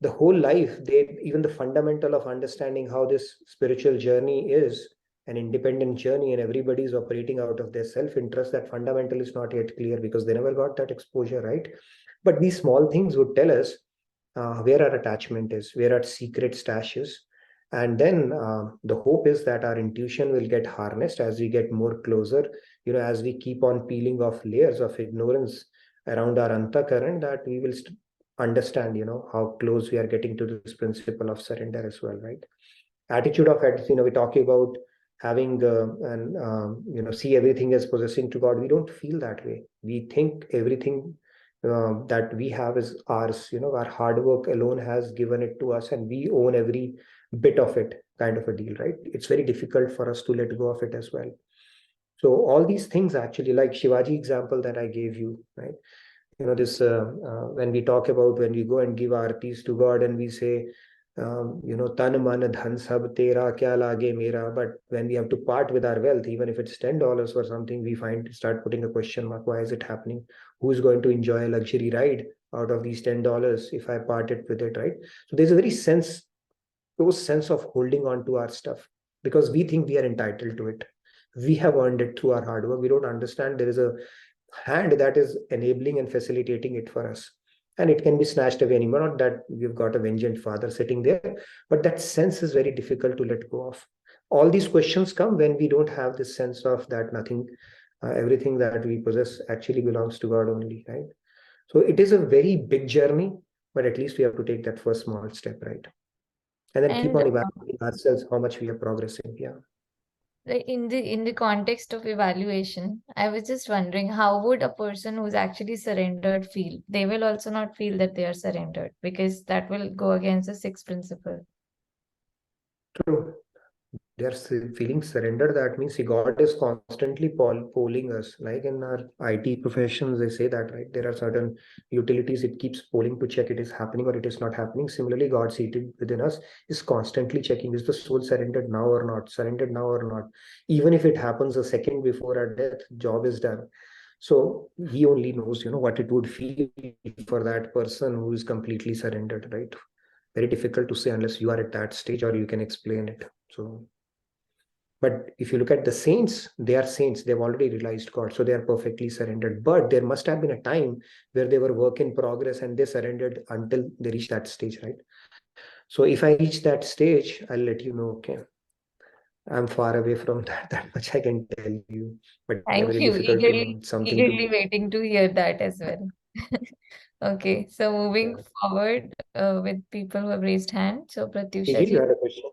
the whole life, even the fundamental of understanding how this spiritual journey is an independent journey, and everybody is operating out of their self-interest, that fundamental is not yet clear because they never got that exposure, right? But these small things would tell us where our attachment is, where our secret stash is. And then the hope is that our intuition will get harnessed as we get more closer, as we keep on peeling off layers of ignorance around our antakaran, that we will understand, how close we are getting to this principle of surrender as well, right? Attitude of it, we're talking about having and see everything as possessing to God. We don't feel that way. We think everything that we have is ours. Our hard work alone has given it to us, and we own every bit of it, kind of a deal, right? It's very difficult for us to let go of it as well. So all these things, actually, like Shivaji example that I gave you, right? This when we talk about, when we go and give aartis to God and we say, tan man dhan sab tera, kya lage mera. But when we have to part with our wealth, even if it's $10 or something, we start putting a question mark. Why is it happening? Who's going to enjoy a luxury ride out of these $10 if I part it with it, right? So there's a very close sense of holding on to our stuff because we think we are entitled to it. We have earned it through our hard work. We don't understand there is a hand that is enabling and facilitating it for us, and it can be snatched away anymore. Not that we've got a vengeant father sitting there, but that sense is very difficult to let go of. All these questions come when we don't have this sense of that nothing, everything that we possess actually belongs to God only, right? So it is a very big journey, but at least we have to take that first small step, right? And then keep and on evaluating ourselves how much we are progressing. Yeah. in the context of evaluation, I was just wondering how would a person who's actually surrendered feel? They will also not feel that they are surrendered because that will go against the 6th principle. True. They're feeling surrender. That means God is constantly polling us. Like in our IT professions, they say that, right? There are certain utilities, it keeps polling to check it is happening or it is not happening. Similarly, God seated within us is constantly checking, is the soul surrendered now or not? Surrendered now or not? Even if it happens a second before our death, job is done. So he only knows, what it would feel for that person who is completely surrendered, right? Very difficult to say unless you are at that stage or you can explain it. So, but if you look at the saints, they are saints. They've already realized God, so they are perfectly surrendered. But there must have been a time where they were work in progress and they surrendered until they reached that stage, right? So if I reach that stage, I'll let you know. Okay, I'm far away from that. That much I can tell you. But yeah, Thank very you. difficult to know. It's something Eagerly to. waiting to hear that as well. Okay, so moving Yeah. forward with people who have raised hands. So Pratyusha Gigi, you ji, had a question.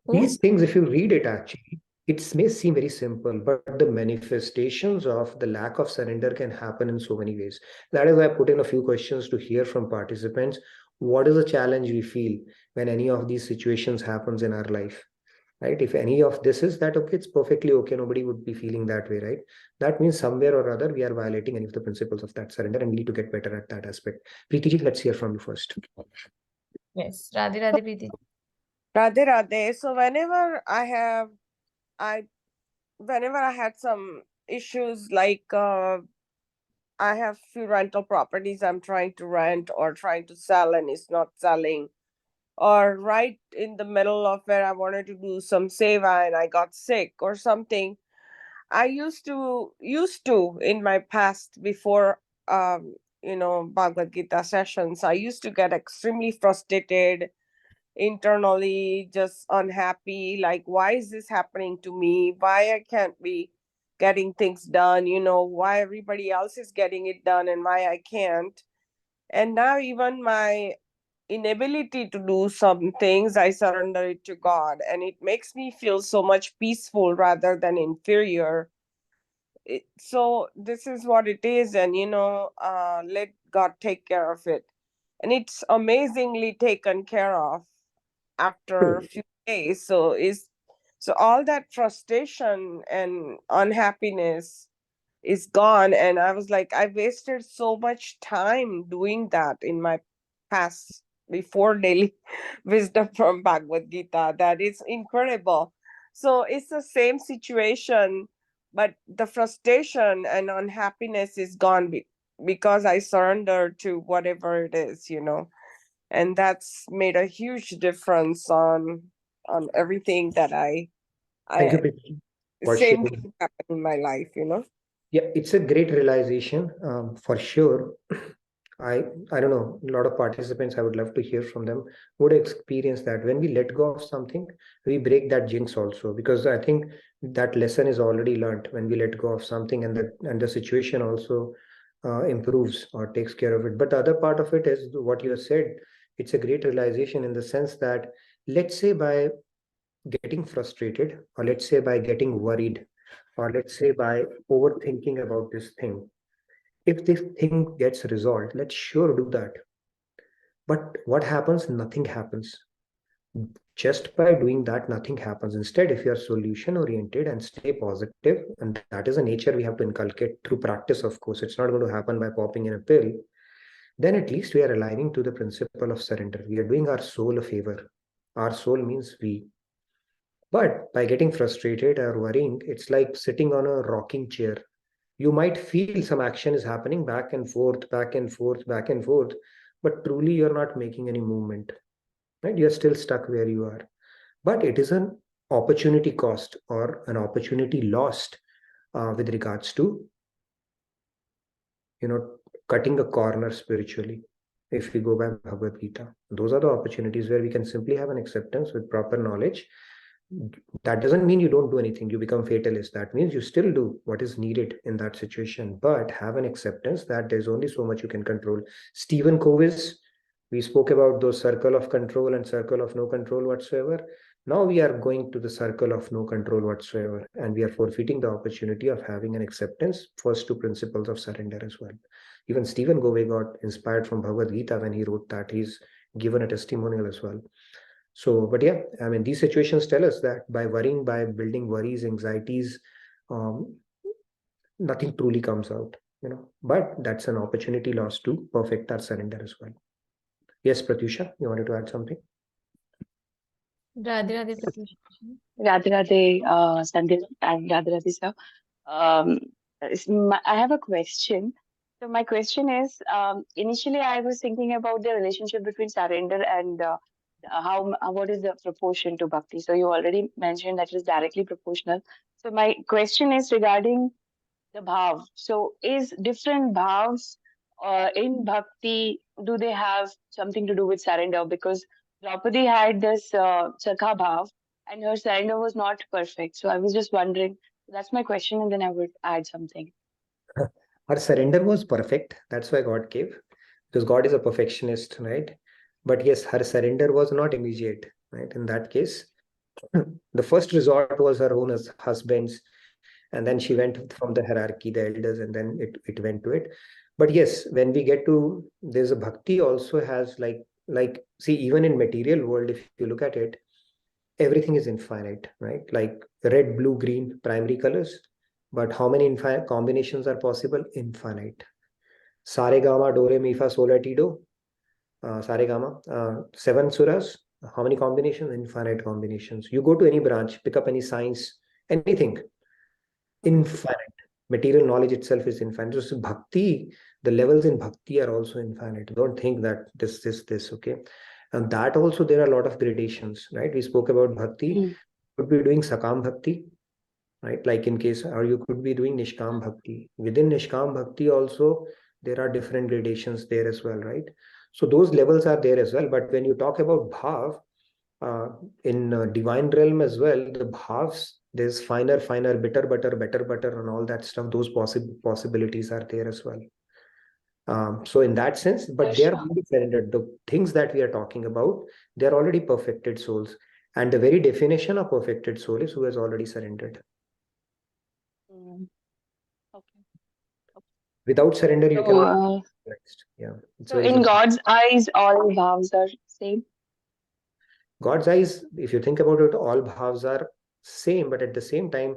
who? These things, if you read it actually, It may seem very simple, but the manifestations of the lack of surrender can happen in so many ways. That is why I put in a few questions to hear from participants. What is the challenge we feel when any of these situations happens in our life? Right? If any of this is that, okay, it's perfectly okay. Nobody would be feeling that way, right? That means somewhere or other we are violating any of the principles of that surrender, and we need to get better at that aspect. Preeti ji, let's hear from you first. Yes, Radhe Radhe Preeti. Radhe Radhe. So whenever I had some issues like I have few rental properties I'm trying to rent or trying to sell and it's not selling, or right in the middle of where I wanted to do some seva and I got sick or something. I used to in my past before Bhagavad Gita sessions, I used to get extremely frustrated internally, just unhappy, like why is this happening to me? Why I can't be getting things done, why everybody else is getting it done and why I can't. And now even my inability to do some things, I surrender it to God, and it makes me feel so much peaceful rather than inferior. So this is what it is, and let God take care of it. And it's amazingly taken care of after a few days. So all that frustration and unhappiness is gone. And I was like, I wasted so much time doing that in my past before daily wisdom from Bhagavad Gita. That is incredible. So it's the same situation, but the frustration and unhappiness is gone because I surrender to whatever it is, and that's made a huge difference on everything that Thank you, I Preeti, for same sharing. thing happened in my life. Yeah, it's a great realization, for sure. I don't know, a lot of participants, I would love to hear from them, would experience that when we let go of something, we break that jinx also, because I think that lesson is already learned when we let go of something, and the situation also improves or takes care of it. But the other part of it is what you have said. It's a great realization in the sense that, let's say by getting frustrated, or let's say by getting worried, or let's say by overthinking about this thing, if this thing gets resolved, let's sure do that. But what happens? Nothing happens. Just by doing that, nothing happens. Instead, if you are solution oriented and stay positive, and that is a nature we have to inculcate through practice, of course, it's not going to happen by popping in a pill, then at least we are aligning to the principle of surrender. We are doing our soul a favor. Our soul means we. But by getting frustrated or worrying, it's like sitting on a rocking chair. You might feel some action is happening back and forth, back and forth, back and forth, but truly you're not making any movement, right? You're still stuck where you are. But it is an opportunity cost or an opportunity lost with regards to, cutting a corner spiritually. If we go by Bhagavad Gita, those are the opportunities where we can simply have an acceptance with proper knowledge. That doesn't mean you don't do anything, you become fatalist. That means you still do what is needed in that situation, but have an acceptance that there's only so much you can control. Stephen Covey's, we spoke about those circle of control and circle of no control whatsoever. Now we are going to the circle of no control whatsoever, and we are forfeiting the opportunity of having an acceptance first to principles of surrender as well. Even Stephen Covey got inspired from Bhagavad Gita when he wrote that. He's given a testimonial as well. So, but yeah, I mean, these situations tell us that by worrying, by building worries, anxieties, nothing truly comes out, but that's an opportunity lost to perfect our surrender as well. Yes, Pratyusha, you wanted to add something? Radhe Radhe Pratyusha. Radhe Radhe, Sandeep, and Radhe Radhe, sir. I have a question. So my question is, initially I was thinking about the relationship between surrender and what is the proportion to bhakti. So you already mentioned that it is directly proportional. So my question is regarding the bhav. So is different bhavs in bhakti, do they have something to do with surrender? Because Draupadi had this Sakha bhav and her surrender was not perfect. So I was just wondering, that's my question, and then I would add something. Her surrender was perfect. That's why God gave, because God is a perfectionist, right? But yes, her surrender was not immediate, right? In that case, The first resort was her own husbands, and then she went from the hierarchy, the elders, and then it went to it. But yes, when we get to, there's a bhakti also has see, even in material world, if you look at it, everything is infinite, right? Like red, blue, green, primary colors, but how many infinite combinations are possible? Infinite. Sare Gama, Do Re Mi Fa Sol La Ti Do, Sare Gama, 7 suras. How many combinations? Infinite combinations. You go to any branch, pick up any science, anything, infinite. Material knowledge itself is infinite. So bhakti, the levels in bhakti are also infinite. Don't think that this, okay? And that also, there are a lot of gradations, right? We spoke about bhakti. Could be doing sakam bhakti, right? Like in case, or you could be doing nishkam bhakti. Within nishkam bhakti also, there are different gradations there as well, right? So those levels are there as well. But when you talk about bhav, in divine realm as well, the bhavs, there's finer, bitter, better, and all that stuff. Those possibilities are there as well. So in that sense, but they are already surrendered. The things that we are talking about, they are already perfected souls. And the very definition of perfected soul is who has already surrendered. Without surrender, you cannot. Yeah. So in God's eyes, all bhavs are same. God's eyes, if you think about it, all bhavs are same, but at the same time,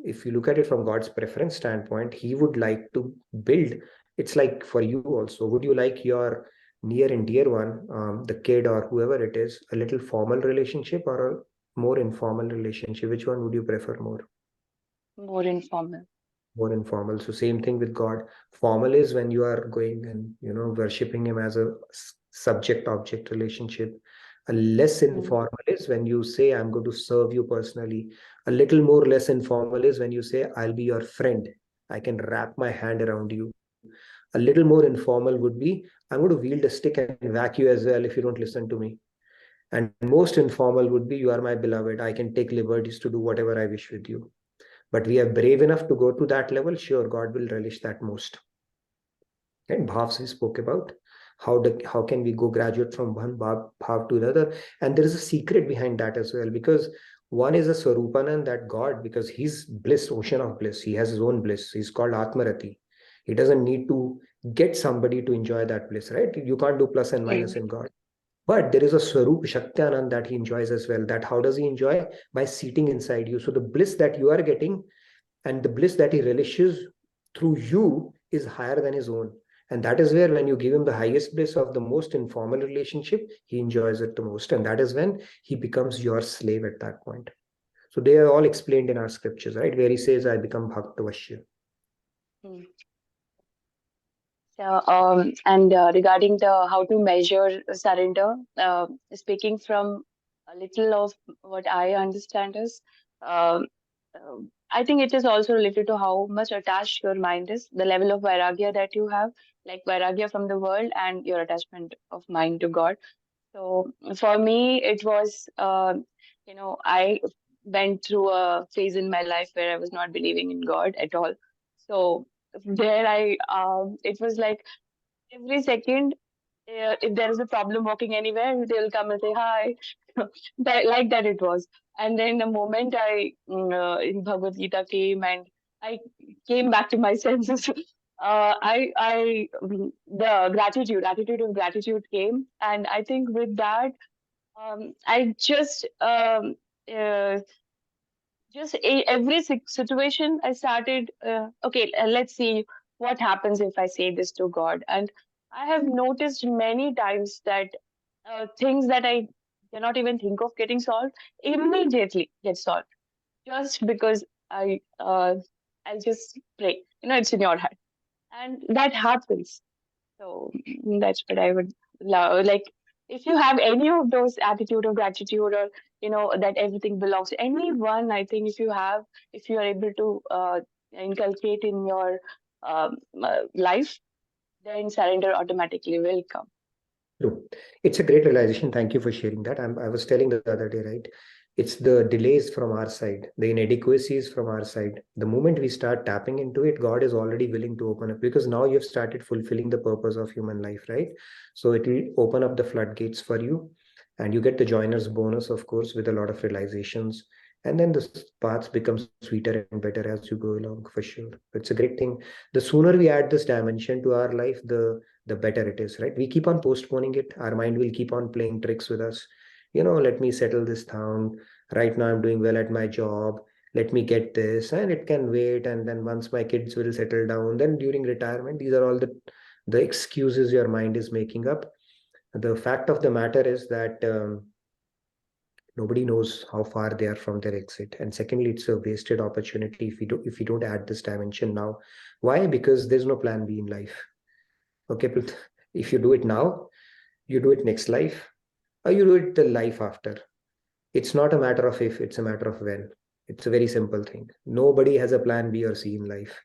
if you look at it from God's preference standpoint, he would like to build. It's like for you also, would you like your near and dear one, the kid or whoever it is, a little formal relationship or a more informal relationship? Which one would you prefer more? More informal. More informal. So same thing with God. Formal is when you are going and, worshipping him as a subject-object relationship. A less informal is when you say, I'm going to serve you personally. A little more less informal is when you say, I'll be your friend. I can wrap my hand around you. A little more informal would be, I'm going to wield a stick and whack you as well if you don't listen to me. And most informal would be, you are my beloved. I can take liberties to do whatever I wish with you. But we are brave enough to go to that level. Sure, God will relish that most. And bhavs we spoke about. How can we go graduate from one bhav to another? And there is a secret behind that as well, because one is a Swarupanand, that God, because he's bliss, ocean of bliss. He has his own bliss. He's called Atmarati. He doesn't need to get somebody to enjoy that bliss, right? You can't do plus and minus in God. But there is a Swarup Shaktianand that he enjoys as well. That how does he enjoy? By seating inside you. So the bliss that you are getting and the bliss that he relishes through you is higher than his own. And that is where, when you give him the highest bliss of the most informal relationship, he enjoys it the most. And that is when he becomes your slave at that point. So they are all explained in our scriptures, right? Where he says, I become Bhaktavashya. So, and regarding the how to measure surrender, speaking from a little of what I understand is, uh, I think it is also related to how much attached your mind is, the level of vairagya that you have, like vairagya from the world and your attachment of mind to God. So for me, it was, I went through a phase in my life where I was not believing in God at all. So there it was like every second, if there is a problem walking anywhere, they'll come and say hi. Like that it was. And then the moment in Bhagavad Gita came and I came back to my senses, the attitude of gratitude came. And I think with that, I every situation I started, okay, let's see what happens if I say this to God. And I have noticed many times that things that I cannot even think of getting solved immediately get solved, just because I'll just pray. It's in your heart, and that happens. So that's what I would love. Like, if you have any of those attitude of gratitude, or that everything belongs to anyone, I think if you are able to inculcate in your life, then surrender automatically will come. True. It's a great realization. Thank you for sharing that. I was telling the other day, right? It's the delays from our side, the inadequacies from our side. The moment we start tapping into it, God is already willing to open up, because now you've started fulfilling the purpose of human life, right? So it will open up the floodgates for you. And you get the joiner's bonus, of course, with a lot of realizations. And then the paths become sweeter and better as you go along, for sure. It's a great thing. The sooner we add this dimension to our life, the better it is, right? We keep on postponing it. Our mind will keep on playing tricks with us. Let me settle this down. Right now, I'm doing well at my job. Let me get this, and it can wait. And then once my kids will settle down, then during retirement, these are all the excuses your mind is making up. The fact of the matter is that nobody knows how far they are from their exit, and secondly, it's a wasted opportunity if you don't add this dimension now. Why? Because there's no plan B in life. Okay, but if you do it now, you do it next life, or you do it the life after. It's not a matter of if, it's a matter of when. It's a very simple thing. Nobody has a plan B or C in life.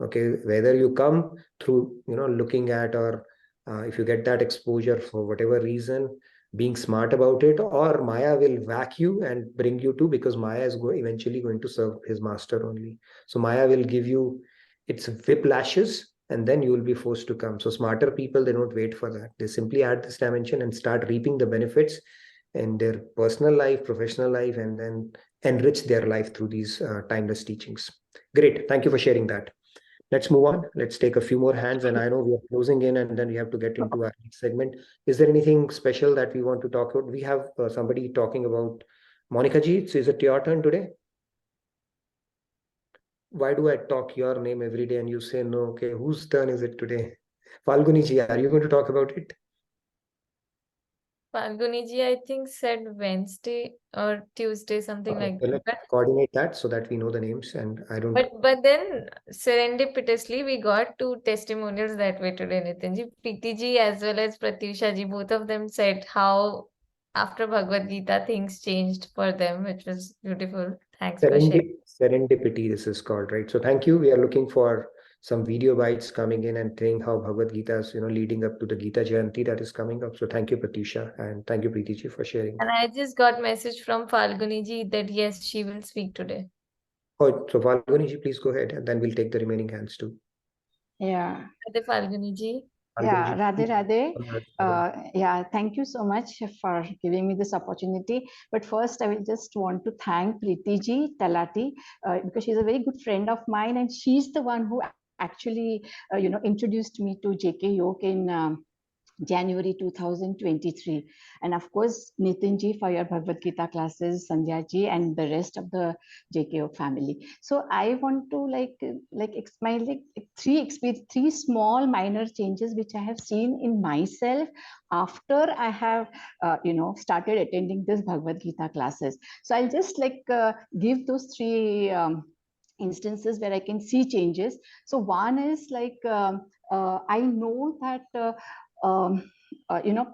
Okay, whether you come through looking at, or if you get that exposure for whatever reason, being smart about it, or Maya will whack you and bring you to, because Maya is eventually going to serve his master only. So Maya will give you its whiplashes, and then you will be forced to come. So smarter people, they don't wait for that. They simply add this dimension and start reaping the benefits in their personal life, professional life, and then enrich their life through these timeless teachings. Great. Thank you for sharing that. Let's move on. Let's take a few more hands. And I know we are closing in, and then we have to get into our next segment. Is there anything special that we want to talk about? We have somebody talking about Monica ji. So is it your turn today? Why do I talk your name every day and you say no? Okay, whose turn is it today? Falguni ji, are you going to talk about it? Falguni ji, I think, said Wednesday or Tuesday, something like Let's that. coordinate that so that we know the names, and I don't. But then serendipitously we got 2 testimonials that way today, Nitin ji. Preeti ji as well as Pratyusha ji, both of them said how after Bhagavad Gita things changed for them, which was beautiful. Thanks for sharing. Serendipity, this is called, right? So thank you. We are looking for some video bites coming in and saying how Bhagavad Gita is, leading up to the Gita Jayanti that is coming up. So thank you, Pratyusha, and thank you, Preeti ji, for sharing. And I just got message from Falguni ji that yes, she will speak today. Oh, so Falguni ji, please go ahead, and then we'll take the remaining hands too. Yeah. Radhe Falguni ji. Yeah, Radhe Radhe. Yeah, thank you so much for giving me this opportunity. But first, I will just want to thank Preeti ji Talati because she's a very good friend of mine, and she's the one who actually, introduced me to JK Yoke in January 2023. And of course, Nitin ji for your Bhagavad Gita classes, Sandhya ji, and the rest of the JKO family. So I want to three small minor changes which I have seen in myself after I have started attending this Bhagavad Gita classes. So I'll just give those three instances where I can see changes. So one is I know that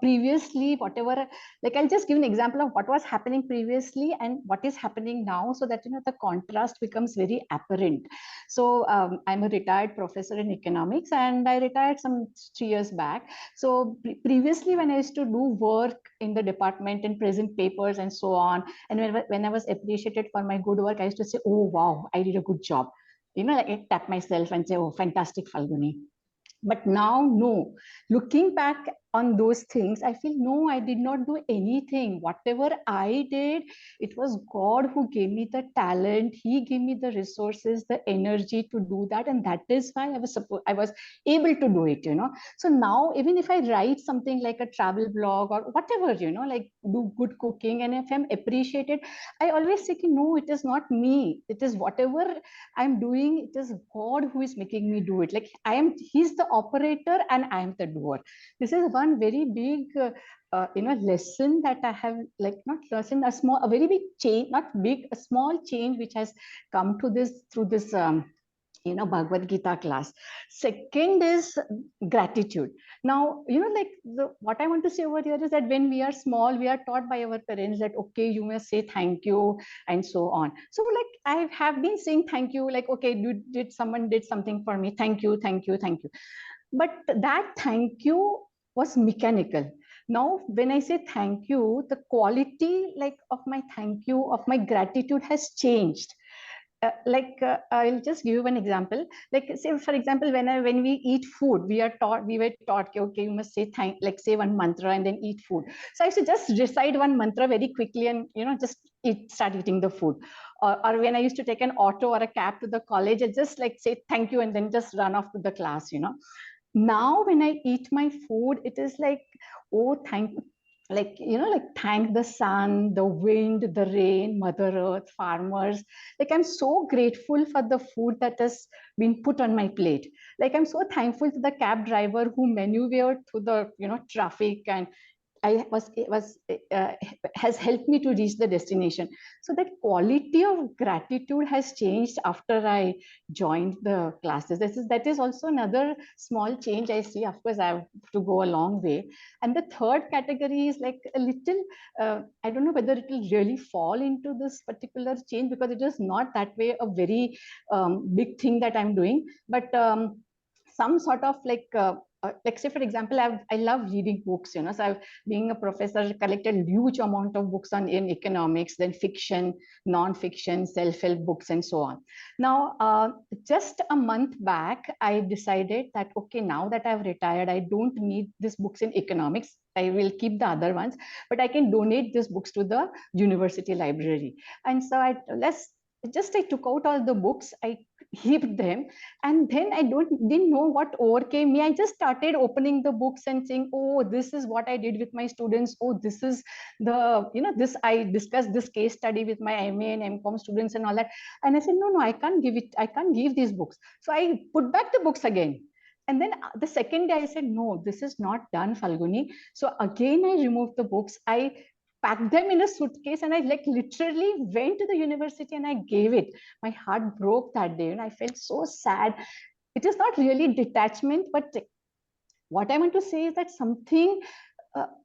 previously whatever, I'll just give an example of what was happening previously and what is happening now, so that the contrast becomes very apparent. So I'm a retired professor in economics, and I retired some 3 years back. So previously, when I used to do work in the department and present papers and so on, and when I was appreciated for my good work, I used to say, oh wow, I did a good job, I tap myself and say, oh, fantastic, Falguni. But now, no, looking back on those things, I feel, no, I did not do anything. Whatever I did, it was God who gave me the talent. He gave me the resources, the energy to do that. And that is why I was able to do it, So now, even if I write something like a travel blog or whatever, do good cooking, and if I'm appreciated, I always say, no, it is not me. It is whatever I'm doing, it is God who is making me do it. He's the operator and I am the doer. This is one very big lesson that I have, not lesson, a very big change, not big, a small change which has come to this through this Bhagavad Gita class. Second is gratitude. Now, what I want to say over here is that when we are small, we are taught by our parents that, okay, you must say thank you and so on. So I have been saying thank you, okay, someone did something for me. Thank you, thank you, thank you. But that thank you was mechanical. Now, when I say thank you, the quality of my thank you, of my gratitude has changed. I'll just give you one example. Like, say for example, when we eat food, we were taught, okay, you must say say one mantra and then eat food. So I used to just recite one mantra very quickly and just start eating the food. Or when I used to take an auto or a cab to the college, I just say thank you and then just run off to the class. Now when I eat my food, it is like, oh, thank the sun, the wind, the rain, Mother Earth, farmers. Like, I'm so grateful for the food that has been put on my plate. Like, I'm so thankful to the cab driver who maneuvered through the traffic and has helped me to reach the destination. So that quality of gratitude has changed after I joined the classes. That is also another small change I see. Of course, I have to go a long way. And the third category is like a little, I don't know whether it will really fall into this particular change, because it is not that way a very big thing that I'm doing, but some sort of like say for example, I love reading books, so I've, being a professor, collected huge amount of books in economics, then fiction, non-fiction, self-help books, and so on. Now just a month back, I decided that okay, now that I've retired, I don't need these books in economics. I will keep the other ones, but I can donate these books to the university library. And so I took out all the books, I heaped them, and then I didn't know what overcame me. I just started opening the books and saying, oh, this is what I did with my students. Oh, this is the, this, I discussed this case study with my MA and MCOM students and all that. And I said, no, I can't give these books. So I put back the books again. And then the second day I said, no, this is not done, Falguni. So again, I removed the books. I packed them in a suitcase and I literally went to the university and I gave it. My heart broke that day and I felt so sad. It is not really detachment, but what I want to say is that something,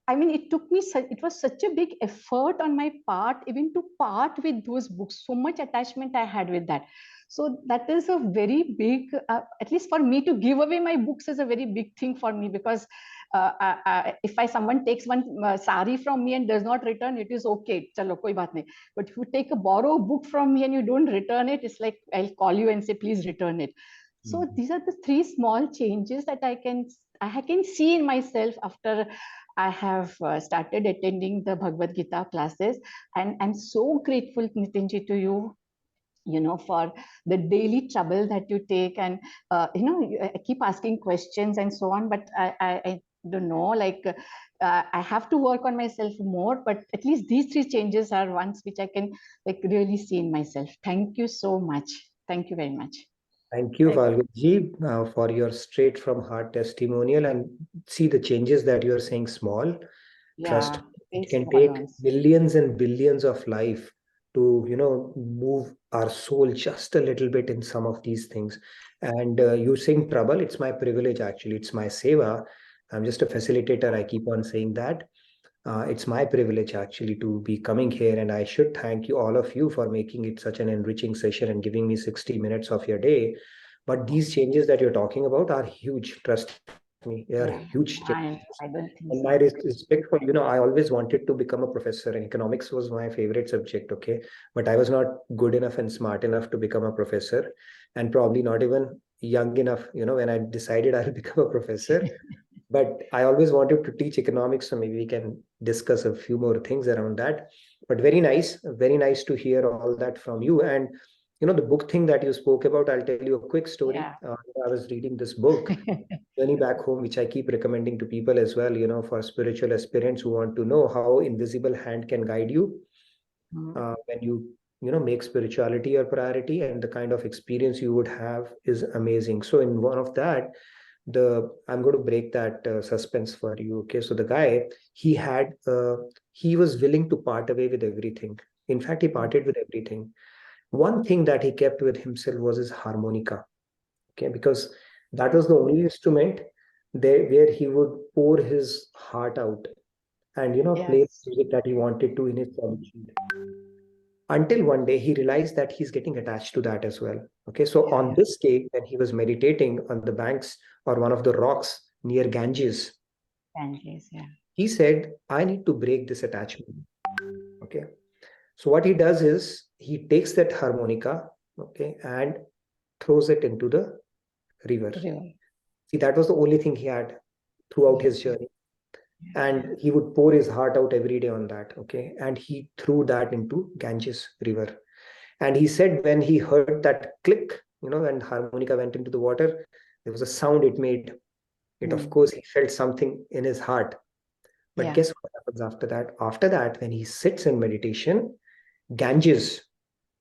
it was such a big effort on my part, even to part with those books. So much attachment I had with that. So that is a very big, at least for me, to give away my books is a very big thing for me, because if someone takes one sari from me and does not return, it is okay. Chalo, koi baat nahi. But if you borrow a book from me and you don't return it, it's like I'll call you and say, please return it. So these are the three small changes that I can see in myself after I have started attending the Bhagavad Gita classes. And I'm so grateful, Nitinji, to you, for the daily trouble that you take. And, I keep asking questions and so on, but I don't know, I have to work on myself more, but at least these three changes are ones which I can really see in myself. Thank you so much. Thank you very much. Thank you, Falguni, for your straight from heart testimonial, and see the changes that you are saying small. Yeah, trust me, it can take billions and billions of life to move our soul just a little bit in some of these things. And you saying trouble, it's my privilege, actually. It's my seva. I'm just a facilitator. I keep on saying that. It's my privilege actually to be coming here, and I should thank you, all of you, for making it such an enriching session and giving me 60 minutes of your day. But these changes that you're talking about are huge. Trust me, they are huge changes. I don't think and my respect for, I always wanted to become a professor, and economics was my favorite subject, okay? But I was not good enough and smart enough to become a professor, and probably not even young enough, when I decided I'll become a professor. But I always wanted to teach economics, so maybe we can discuss a few more things around that. But very nice to hear all that from you. And the book thing that you spoke about, I'll tell you a quick story. Yeah. I was reading this book, Journey Back Home, which I keep recommending to people as well, for spiritual aspirants who want to know how invisible hand can guide you when you make spirituality your priority, and the kind of experience you would have is amazing. So in one of that, I'm going to break that suspense for you. Okay, so the guy, he was willing to part away with everything. In fact, he parted with everything. One thing that he kept with himself was his harmonica. Okay, because that was the only instrument there where he would pour his heart out and play the music that he wanted to in his solitude. Until one day he realized that he's getting attached to that as well. Okay, so on this day, when he was meditating on the banks or one of the rocks near Ganges, he said, I need to break this attachment. Okay, so what he does is he takes that harmonica okay, and throws it into the river. See, that was the only thing he had throughout his journey. And he would pour his heart out every day on that, okay? And he threw that into Ganges river. And he said when he heard that click, when harmonica went into the water, there was a sound it made. Of course, he felt something in his heart. But guess what happens after that? After that, when he sits in meditation, Ganges,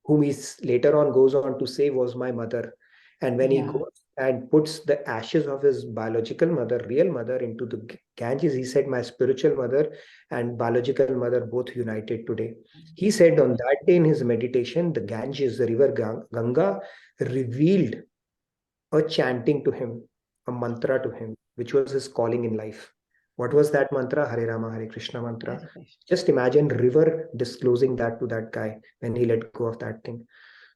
whom he later on goes on to say was my mother. And when he goes and puts the ashes of his biological mother, real mother, into the Ganges, he said, my spiritual mother and biological mother both united today. He said on that day in his meditation, the Ganges, the river Ganga, revealed a chanting to him, a mantra to him, which was his calling in life. What was that mantra? Hare Rama, Hare Krishna mantra. Just imagine river disclosing that to that guy when he let go of that thing.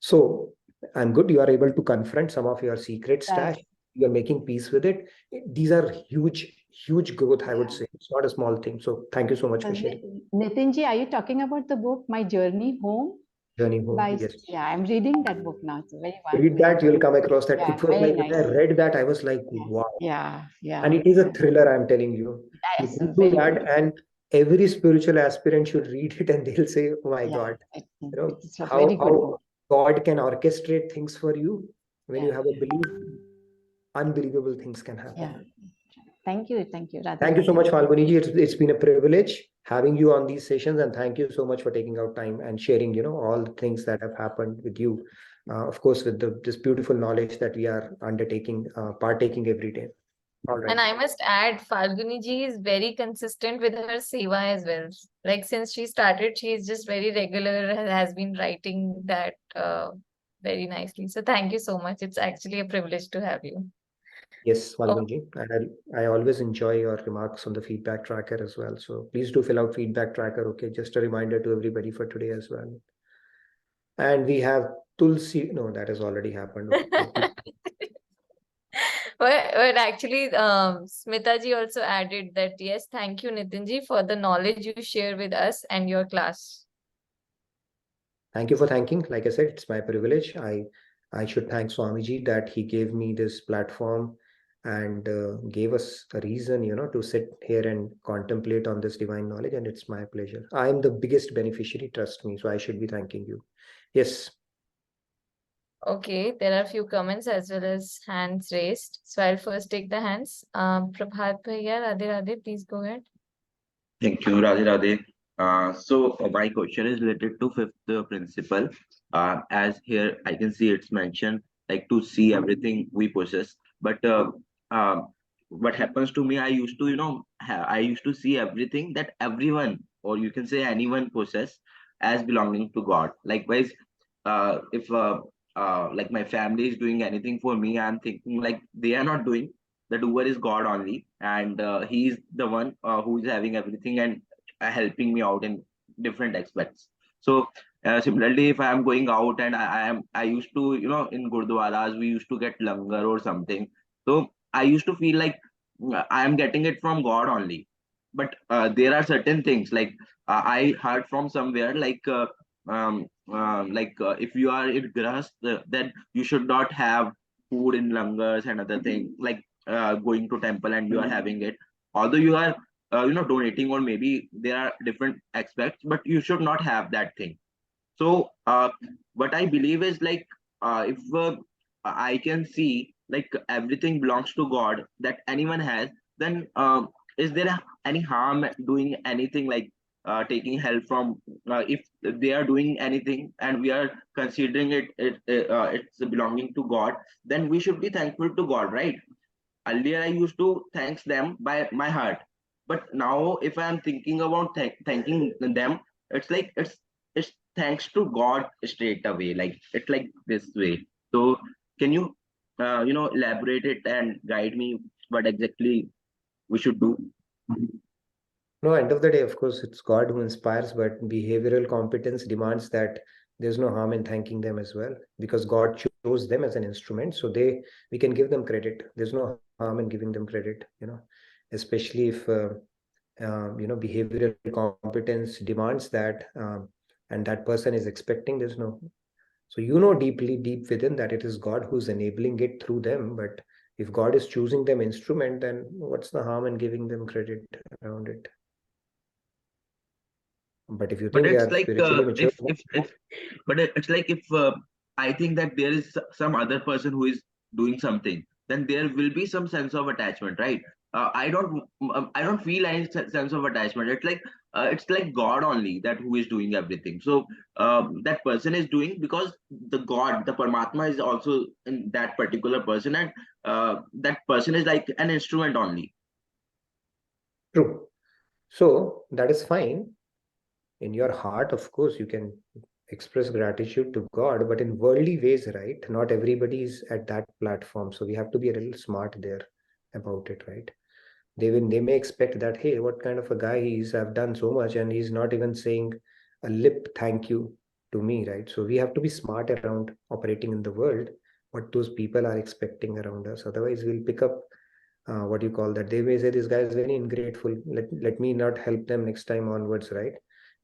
So I'm good. You are able to confront some of your secret stash. You're making peace with it. These are huge, huge growth, I would say. It's not a small thing. So thank you so much for sharing. Nitinji, are you talking about the book, My Journey Home? Journey Home, yes. Yeah, I'm reading that book now. It's very Read that, you'll come across that. It was very like, nice. when I read that, I was like, wow. Yeah. And it is a thriller, I'm telling you. You can do that, and every spiritual aspirant should read it, and they'll say, oh my God, it's a how very good book. God can orchestrate things for you when you have a belief. Unbelievable things can happen. Thank you. Thank you. Thank you so much, Falguni ji. It's been a privilege having you on these sessions, and thank you so much for taking out time and sharing, all the things that have happened with you. Of course, with this beautiful knowledge that we are undertaking, partaking every day. All right. And I must add, Falguni ji is very consistent with her seva as well. Like since she started, she is just very regular, has been writing that very nicely. So thank you so much. It's actually a privilege to have you. Yes, Falguni ji. And I always enjoy your remarks on the feedback tracker as well. So please do fill out feedback tracker. Okay, just a reminder to everybody for today as well. And we have Tulsi. No, that has already happened. Okay. But actually, Smita ji also added that, yes, thank you, Nitin ji, for the knowledge you share with us and your class. Thank you for thanking. Like I said, it's my privilege. I should thank Swamiji that he gave me this platform and gave us a reason, to sit here and contemplate on this divine knowledge. And it's my pleasure. I am the biggest beneficiary, trust me. So I should be thanking you. Yes. Okay, there are a few comments as well as hands raised. So I'll first take the hands. Prabhat Bhaiya, Radhe Radhe, please go ahead. Thank you, Radhe Radhe. So my question is related to fifth principle. As here I can see it's mentioned like to see everything we possess. But what happens to me, I used to, I used to see everything that everyone, or you can say anyone, possess as belonging to God. Likewise, if like my family is doing anything for me, I'm thinking like they are not doing. The doer is God only, and he is the one who is having everything and helping me out in different aspects. So similarly, if I am going out and I used to, in gurdwaras we used to get langar or something. So I used to feel like I am getting it from God only. But there are certain things like I heard from somewhere like if you are in grahast, then you should not have food in langars and other things like going to temple and you are having it, although you are donating, or maybe there are different aspects, but you should not have that thing. So what I believe is like if I can see like everything belongs to God that anyone has, then is there any harm doing anything like taking help from if they are doing anything and we are considering it's belonging to God, then we should be thankful to God, right? Earlier I used to thank them by my heart, but now if I am thinking about thanking them, it's like it's thanks to God straight away, like it's like this way. So can you elaborate it and guide me what exactly we should do? No, end of the day, of course, it's God who inspires, but behavioral competence demands that there's no harm in thanking them as well, because God chose them as an instrument. So we can give them credit. There's no harm in giving them credit, especially if, behavioral competence demands that, and that person is expecting, there's no So you know deeply, deep within that it is God who's enabling it through them. But if God is choosing them instrument, then what's the harm in giving them credit around it? But if you But think they it's are like spiritually mature, but it's like if I think that there is some other person who is doing something, then there will be some sense of attachment, right? I don't feel any sense of attachment. It's like God only that who is doing everything. So that person is doing because the God, the Paramatma is also in that particular person, and that person is like an instrument only. true. So that is fine. In your heart, of course, you can express gratitude to God, but in worldly ways, right? Not everybody is at that platform. So we have to be a little smart there about it, right? They may expect that, hey, what kind of a guy he is? I've done so much, and he's not even saying a lip thank you to me, right? So we have to be smart around operating in the world, what those people are expecting around us. Otherwise, we'll pick up what you call that. They may say this guy is very ungrateful. Let me not help them next time onwards, right?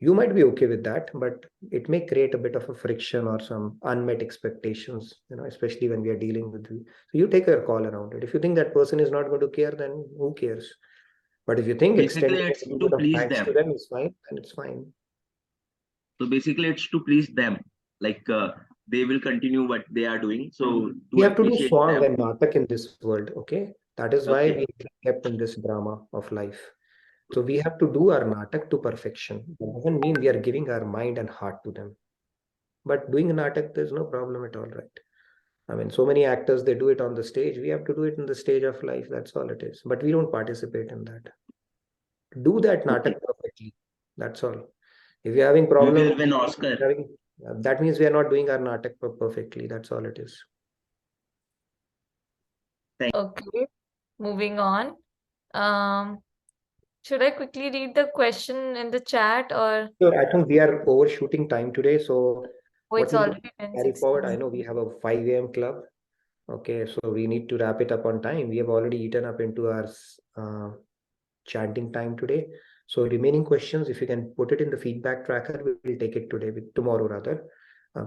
You might be okay with that, but it may create a bit of a friction or some unmet expectations, especially when we are dealing with you. So you take a call around it. If you think that person is not going to care, then who cares? But if you think Basically, extending a it's little to bit of please thanks to them. them is fine, then it's fine. So basically, it's to please them. Like they will continue what they are doing. So We to have to do appreciate song them. and natak in this world, okay? That is why Okay. we are kept in this drama of life. So we have to do our natak to perfection. That doesn't mean we are giving our mind and heart to them. But doing natak, there's no problem at all, right? I mean, so many actors, they do it on the stage. We have to do it in the stage of life. That's all it is. But we don't participate in that. Do that natak perfectly. That's all. If you're having You problem, will win Oscar. that means we are not doing our natak perfectly. That's all it is. Okay, moving on. Should I quickly read the question in the chat or? Sure, I think we are overshooting time today. So Oh, what it's we'll do, already carry forward. 10:16. I know we have a 5 a.m. club. Okay, so we need to wrap it up on time. We have already eaten up into our chanting time today. So remaining questions, if you can put it in the feedback tracker, we'll take it tomorrow rather,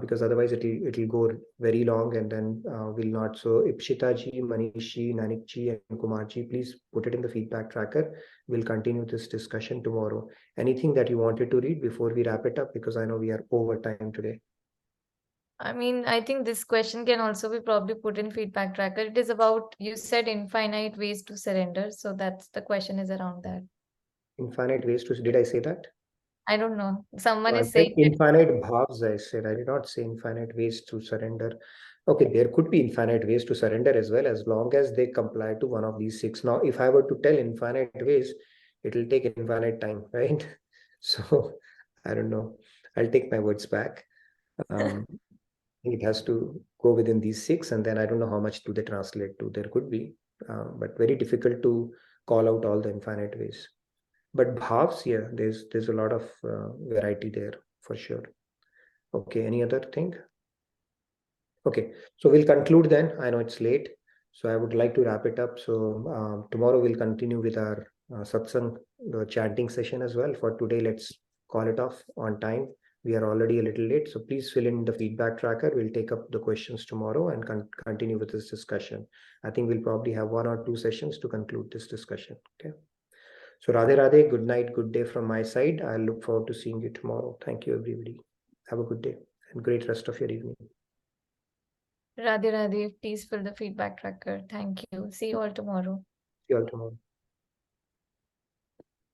because otherwise it'll go very long and then we'll not. So Ipshita ji, Manish ji, Nanik ji, and Kumar ji, please put it in the feedback tracker. We'll continue this discussion tomorrow. Anything that you wanted to read before we wrap it up, because I know we are over time today. I mean, I think this question can also be probably put in feedback tracker. It is about, you said infinite ways to surrender. So that's the question is around that. Infinite ways to, did I say that? I don't know. Someone I is said saying infinite bhavs, I said. I did not say infinite ways to surrender. Okay, there could be infinite ways to surrender as well, as long as they comply to one of these 6. Now, if I were to tell infinite ways, it will take infinite time, right? So, I don't know. I'll take my words back. It has to go within these 6, and then I don't know how much do they translate to. There could be, but very difficult to call out all the infinite ways. But bhavs, yeah, there's a lot of variety there for sure. Okay, any other thing? Okay, so we'll conclude then. I know it's late, so I would like to wrap it up. So tomorrow we'll continue with our satsang, the chanting session as well. For today, let's call it off on time. We are already a little late, so please fill in the feedback tracker. We'll take up the questions tomorrow and continue with this discussion. I think we'll probably have 1 or 2 sessions to conclude this discussion. Okay. So Radhe Radhe, good night, good day from my side. I look forward to seeing you tomorrow. Thank you, everybody. Have a good day and great rest of your evening. Radhe Radhe, please fill the feedback tracker. Thank you. See you all tomorrow. See you all tomorrow.